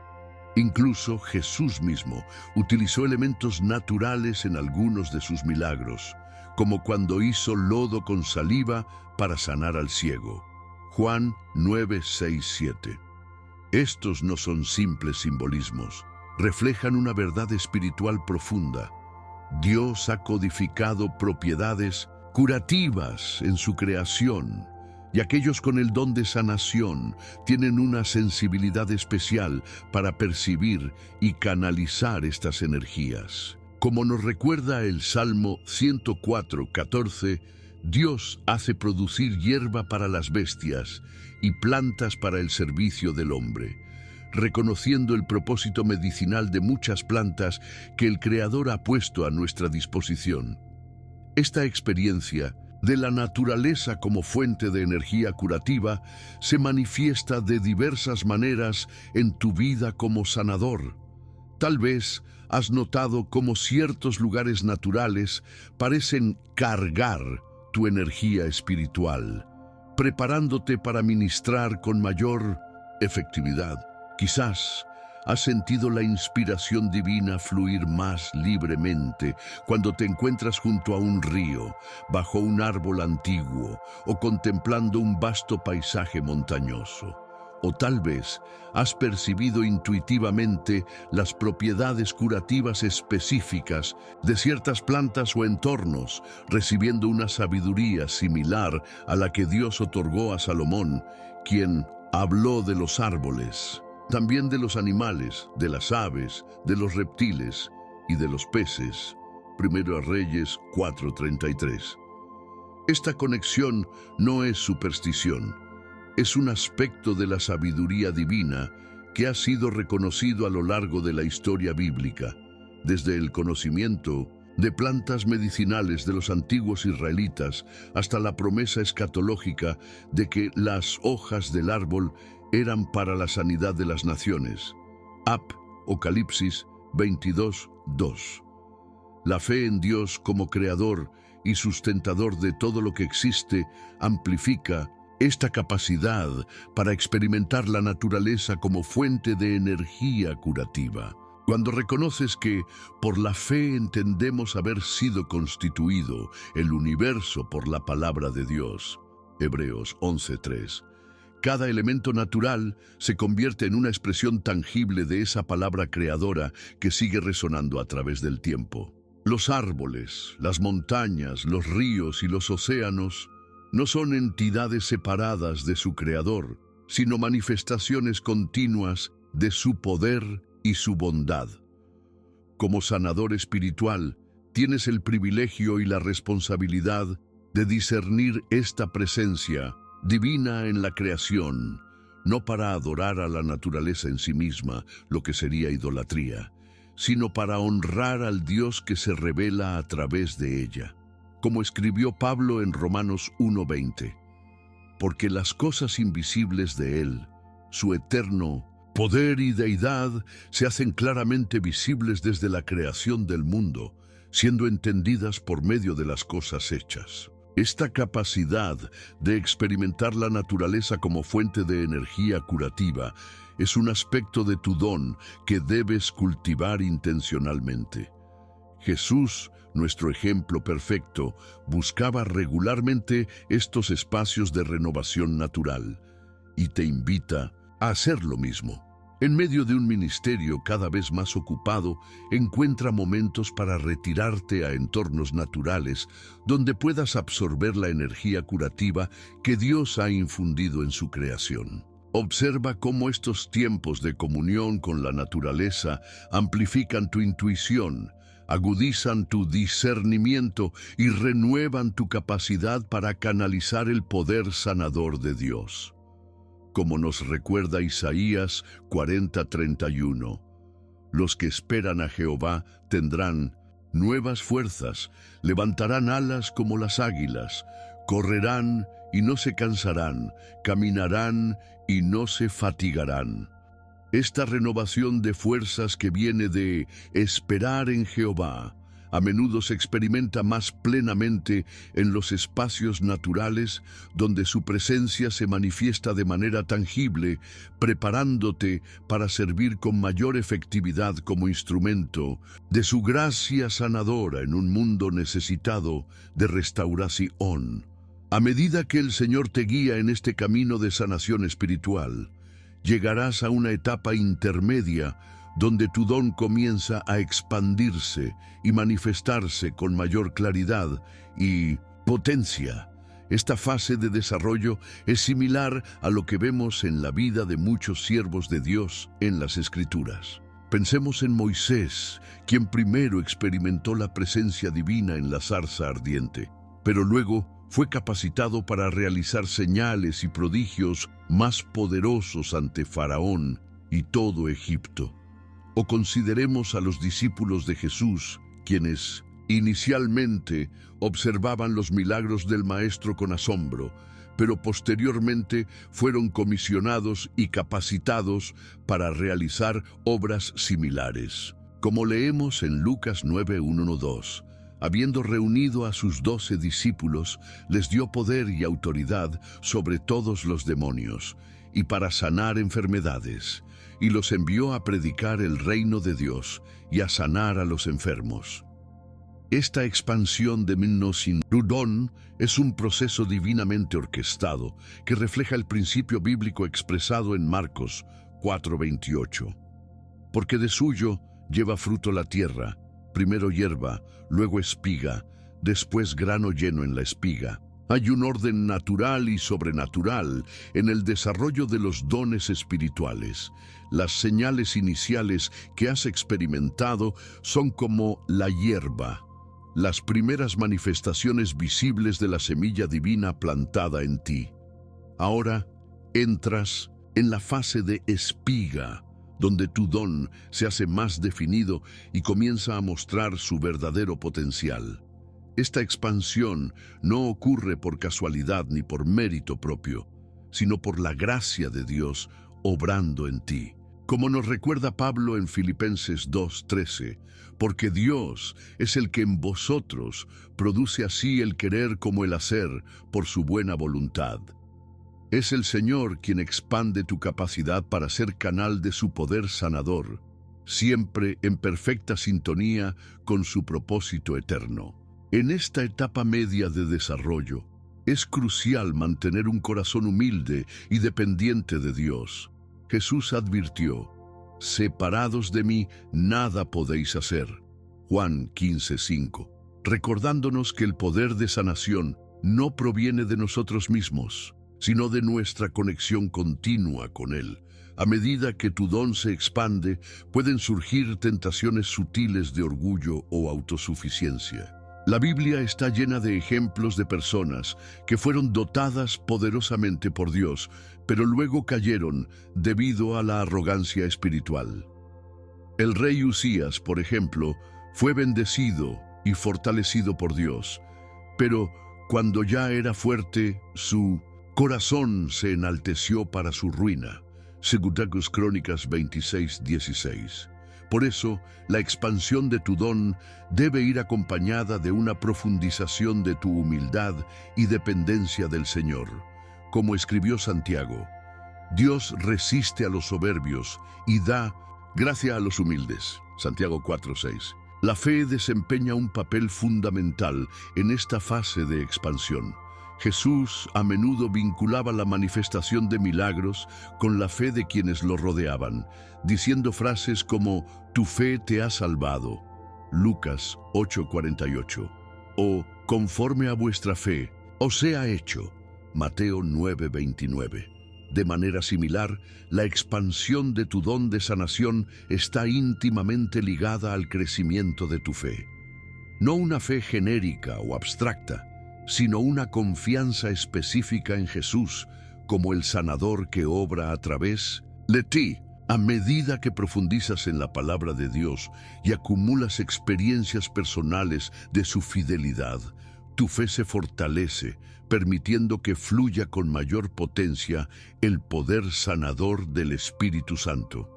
Incluso Jesús mismo utilizó elementos naturales en algunos de sus milagros, como cuando hizo lodo con saliva para sanar al ciego, Juan 9:6-7. Estos no son simples simbolismos, reflejan una verdad espiritual profunda. Dios ha codificado propiedades curativas en su creación, y aquellos con el don de sanación tienen una sensibilidad especial para percibir y canalizar estas energías. Como nos recuerda el Salmo 104:14, Dios hace producir hierba para las bestias y plantas para el servicio del hombre, reconociendo el propósito medicinal de muchas plantas que el Creador ha puesto a nuestra disposición. Esta experiencia de la naturaleza como fuente de energía curativa se manifiesta de diversas maneras en tu vida como sanador. Tal vez has notado cómo ciertos lugares naturales parecen cargar tu energía espiritual, preparándote para ministrar con mayor efectividad. Quizás has sentido la inspiración divina fluir más libremente cuando te encuentras junto a un río, bajo un árbol antiguo o contemplando un vasto paisaje montañoso. O tal vez has percibido intuitivamente las propiedades curativas específicas de ciertas plantas o entornos, recibiendo una sabiduría similar a la que Dios otorgó a Salomón, quien habló de los árboles, también de los animales, de las aves, de los reptiles y de los peces. Primero a Reyes 4:33. Esta conexión no es superstición. Es un aspecto de la sabiduría divina que ha sido reconocido a lo largo de la historia bíblica, desde el conocimiento de plantas medicinales de los antiguos israelitas hasta la promesa escatológica de que las hojas del árbol eran para la sanidad de las naciones. Apocalipsis 22:2. La fe en Dios como creador y sustentador de todo lo que existe amplifica esta capacidad para experimentar la naturaleza como fuente de energía curativa. Cuando reconoces que por la fe entendemos haber sido constituido el universo por la palabra de Dios, Hebreos 11:3, cada elemento natural se convierte en una expresión tangible de esa palabra creadora que sigue resonando a través del tiempo. Los árboles, las montañas, los ríos y los océanos no son entidades separadas de su creador, sino manifestaciones continuas de su poder y su bondad. Como sanador espiritual, tienes el privilegio y la responsabilidad de discernir esta presencia divina en la creación, no para adorar a la naturaleza en sí misma, lo que sería idolatría, sino para honrar al Dios que se revela a través de ella. Como escribió Pablo en Romanos 1:20, porque las cosas invisibles de Él, su eterno poder y deidad, se hacen claramente visibles desde la creación del mundo, siendo entendidas por medio de las cosas hechas. Esta capacidad de experimentar la naturaleza como fuente de energía curativa es un aspecto de tu don que debes cultivar intencionalmente. Jesús, nuestro ejemplo perfecto, buscaba regularmente estos espacios de renovación natural y te invita a hacer lo mismo. En medio de un ministerio cada vez más ocupado, encuentra momentos para retirarte a entornos naturales donde puedas absorber la energía curativa que Dios ha infundido en su creación. Observa cómo estos tiempos de comunión con la naturaleza amplifican tu intuición, agudizan tu discernimiento y renuevan tu capacidad para canalizar el poder sanador de Dios. Como nos recuerda Isaías 40:31, los que esperan a Jehová tendrán nuevas fuerzas, levantarán alas como las águilas, correrán y no se cansarán, caminarán y no se fatigarán. Esta renovación de fuerzas que viene de esperar en Jehová, a menudo se experimenta más plenamente en los espacios naturales donde su presencia se manifiesta de manera tangible, preparándote para servir con mayor efectividad como instrumento de su gracia sanadora en un mundo necesitado de restauración. A medida que el Señor te guía en este camino de sanación espiritual, llegarás a una etapa intermedia donde tu don comienza a expandirse y manifestarse con mayor claridad y potencia. Esta fase de desarrollo es similar a lo que vemos en la vida de muchos siervos de Dios en las Escrituras. Pensemos en Moisés, quien primero experimentó la presencia divina en la zarza ardiente, pero luego fue capacitado para realizar señales y prodigios más poderosos ante Faraón y todo Egipto. O consideremos a los discípulos de Jesús, quienes inicialmente observaban los milagros del Maestro con asombro, pero posteriormente fueron comisionados y capacitados para realizar obras similares. Como leemos en Lucas 9:1-2, habiendo reunido a sus 12 discípulos, les dio poder y autoridad sobre todos los demonios, y para sanar enfermedades, y los envió a predicar el reino de Dios y a sanar a los enfermos. Esta expansión de Minnosin Rudón es un proceso divinamente orquestado que refleja el principio bíblico expresado en Marcos 4:28. Porque de suyo lleva fruto la tierra, primero hierba, luego espiga, después grano lleno en la espiga. Hay un orden natural y sobrenatural en el desarrollo de los dones espirituales. Las señales iniciales que has experimentado son como la hierba, las primeras manifestaciones visibles de la semilla divina plantada en ti. Ahora entras en la fase de espiga, donde tu don se hace más definido y comienza a mostrar su verdadero potencial. Esta expansión no ocurre por casualidad ni por mérito propio, sino por la gracia de Dios obrando en ti. Como nos recuerda Pablo en Filipenses 2:13, porque Dios es el que en vosotros produce así el querer como el hacer por su buena voluntad. Es el Señor quien expande tu capacidad para ser canal de su poder sanador, siempre en perfecta sintonía con su propósito eterno. En esta etapa media de desarrollo, es crucial mantener un corazón humilde y dependiente de Dios. Jesús advirtió: separados de mí, nada podéis hacer. Juan 15:5, recordándonos que el poder de sanación no proviene de nosotros mismos, sino de nuestra conexión continua con Él. A medida que tu don se expande, pueden surgir tentaciones sutiles de orgullo o autosuficiencia. La Biblia está llena de ejemplos de personas que fueron dotadas poderosamente por Dios, pero luego cayeron debido a la arrogancia espiritual. El rey Usías, por ejemplo, fue bendecido y fortalecido por Dios, pero cuando ya era fuerte, su corazón se enalteció para su ruina. Segunda Crónicas 26:16. Por eso, la expansión de tu don debe ir acompañada de una profundización de tu humildad y dependencia del Señor. Como escribió Santiago: Dios resiste a los soberbios y da gracia a los humildes. Santiago 4:6. La fe desempeña un papel fundamental en esta fase de expansión. Jesús a menudo vinculaba la manifestación de milagros con la fe de quienes lo rodeaban, diciendo frases como «tu fe te ha salvado», Lucas 8:48, o «conforme a vuestra fe, os sea hecho», Mateo 9:29. De manera similar, la expansión de tu don de sanación está íntimamente ligada al crecimiento de tu fe. No una fe genérica o abstracta, sino una confianza específica en Jesús como el sanador que obra a través de ti. A medida que profundizas en la palabra de Dios y acumulas experiencias personales de su fidelidad, tu fe se fortalece, permitiendo que fluya con mayor potencia el poder sanador del Espíritu Santo.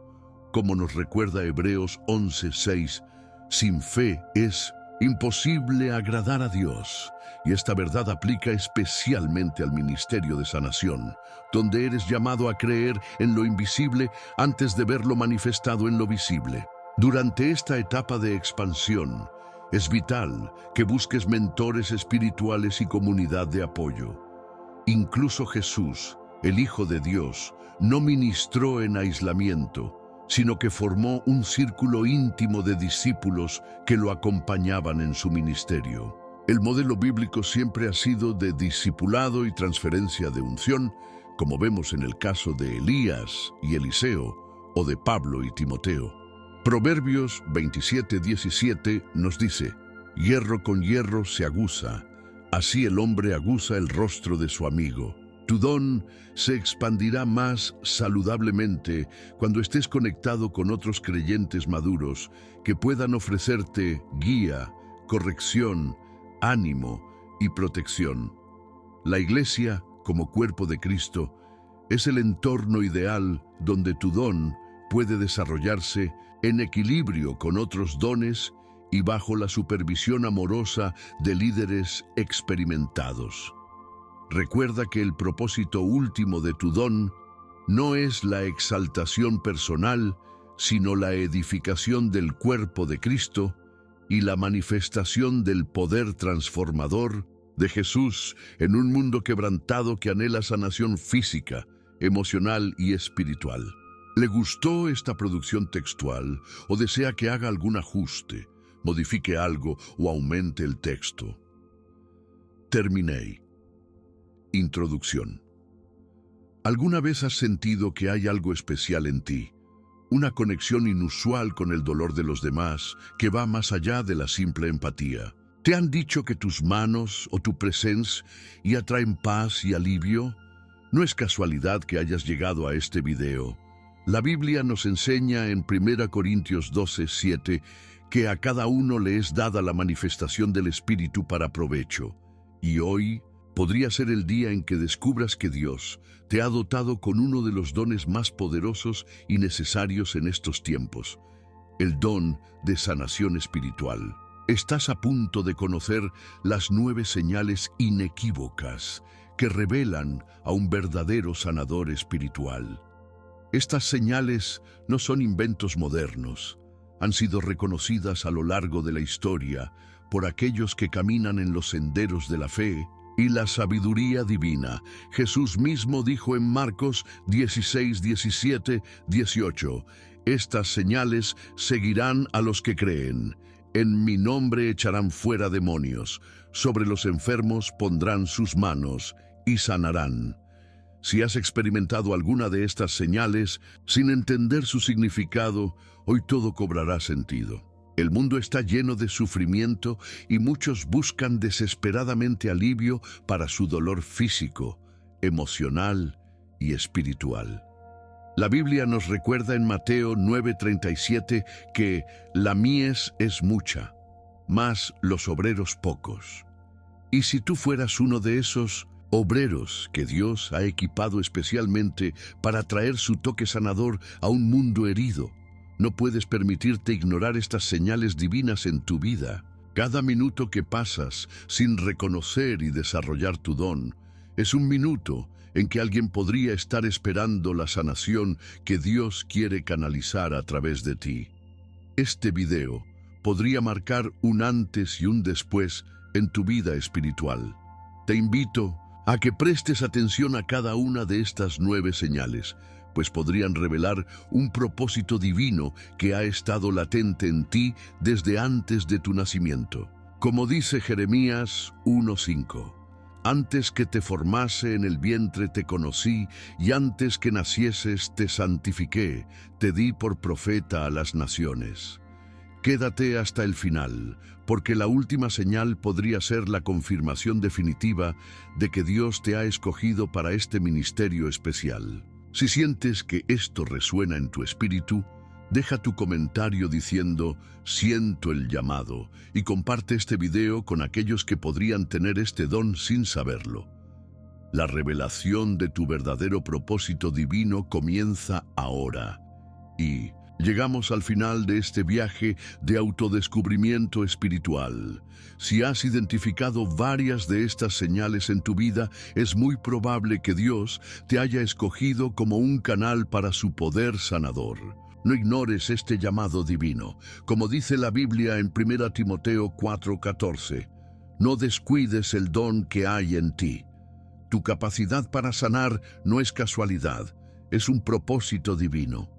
Como nos recuerda Hebreos 11:6, sin fe es imposible agradar a Dios. Y esta verdad aplica especialmente al ministerio de sanación, donde eres llamado a creer en lo invisible antes de verlo manifestado en lo visible. Durante esta etapa de expansión, es vital que busques mentores espirituales y comunidad de apoyo. Incluso Jesús, el Hijo de Dios, no ministró en aislamiento, sino que formó un círculo íntimo de discípulos que lo acompañaban en su ministerio. El modelo bíblico siempre ha sido de discipulado y transferencia de unción, como vemos en el caso de Elías y Eliseo, o de Pablo y Timoteo. Proverbios 27:17 nos dice: hierro con hierro se aguza, así el hombre aguza el rostro de su amigo. Tu don se expandirá más saludablemente cuando estés conectado con otros creyentes maduros que puedan ofrecerte guía, corrección, ánimo y protección. La Iglesia, como cuerpo de Cristo, es el entorno ideal donde tu don puede desarrollarse en equilibrio con otros dones y bajo la supervisión amorosa de líderes experimentados. Recuerda que el propósito último de tu don no es la exaltación personal, sino la edificación del cuerpo de Cristo y la manifestación del poder transformador de Jesús en un mundo quebrantado que anhela sanación física, emocional y espiritual. ¿Le gustó esta producción textual o desea que haga algún ajuste, modifique algo o aumente el texto? Terminé. Introducción. ¿Alguna vez has sentido que hay algo especial en ti? Una conexión inusual con el dolor de los demás que va más allá de la simple empatía. ¿Te han dicho que tus manos o tu presencia atraen paz y alivio? No es casualidad que hayas llegado a este video. La Biblia nos enseña en 1 Corintios 12:7 que a cada uno le es dada la manifestación del Espíritu para provecho. Y hoy podría ser el día en que descubras que Dios te ha dotado con uno de los dones más poderosos y necesarios en estos tiempos, el don de sanación espiritual. Estás a punto de conocer las 9 señales inequívocas que revelan a un verdadero sanador espiritual. Estas señales no son inventos modernos. Han sido reconocidas a lo largo de la historia por aquellos que caminan en los senderos de la fe y la sabiduría divina. Jesús mismo dijo en Marcos 16, 17, 18, «Estas señales seguirán a los que creen. En mi nombre echarán fuera demonios, sobre los enfermos pondrán sus manos y sanarán». Si has experimentado alguna de estas señales sin entender su significado, hoy todo cobrará sentido. El mundo está lleno de sufrimiento y muchos buscan desesperadamente alivio para su dolor físico, emocional y espiritual. La Biblia nos recuerda en Mateo 9:37 que la mies es mucha, mas los obreros pocos. Y si tú fueras uno de esos obreros que Dios ha equipado especialmente para traer su toque sanador a un mundo herido, no puedes permitirte ignorar estas señales divinas en tu vida. Cada minuto que pasas sin reconocer y desarrollar tu don es un minuto en que alguien podría estar esperando la sanación que Dios quiere canalizar a través de ti. Este video podría marcar un antes y un después en tu vida espiritual. Te invito a que prestes atención a cada una de estas 9 señales, pues podrían revelar un propósito divino que ha estado latente en ti desde antes de tu nacimiento. Como dice Jeremías 1:5, «Antes que te formase en el vientre te conocí, y antes que nacieses te santifiqué, te di por profeta a las naciones». Quédate hasta el final, porque la última señal podría ser la confirmación definitiva de que Dios te ha escogido para este ministerio especial. Si sientes que esto resuena en tu espíritu, deja tu comentario diciendo «Siento el llamado» y comparte este video con aquellos que podrían tener este don sin saberlo. La revelación de tu verdadero propósito divino comienza ahora. Y llegamos al final de este viaje de autodescubrimiento espiritual. Si has identificado varias de estas señales en tu vida, es muy probable que Dios te haya escogido como un canal para su poder sanador. No ignores este llamado divino. Como dice la Biblia en 1 Timoteo 4:14, no descuides el don que hay en ti. Tu capacidad para sanar no es casualidad, es un propósito divino.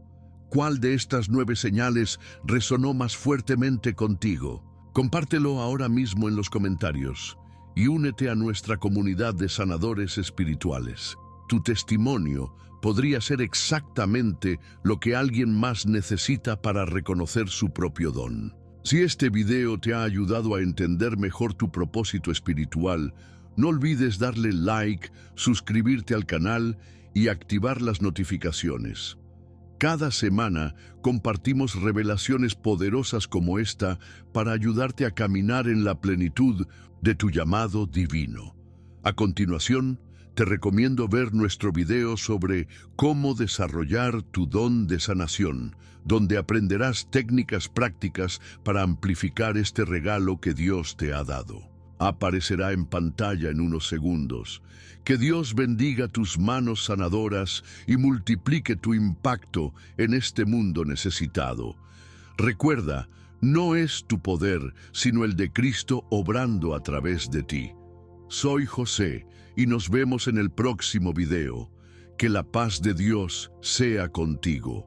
¿Cuál de estas 9 señales resonó más fuertemente contigo? Compártelo ahora mismo en los comentarios y únete a nuestra comunidad de sanadores espirituales. Tu testimonio podría ser exactamente lo que alguien más necesita para reconocer su propio don. Si este video te ha ayudado a entender mejor tu propósito espiritual, no olvides darle like, suscribirte al canal y activar las notificaciones. Cada semana compartimos revelaciones poderosas como esta para ayudarte a caminar en la plenitud de tu llamado divino. A continuación, te recomiendo ver nuestro video sobre cómo desarrollar tu don de sanación, donde aprenderás técnicas prácticas para amplificar este regalo que Dios te ha dado. Aparecerá en pantalla en unos segundos. Que Dios bendiga tus manos sanadoras y multiplique tu impacto en este mundo necesitado. Recuerda, no es tu poder, sino el de Cristo obrando a través de ti. Soy José y nos vemos en el próximo video. Que la paz de Dios sea contigo.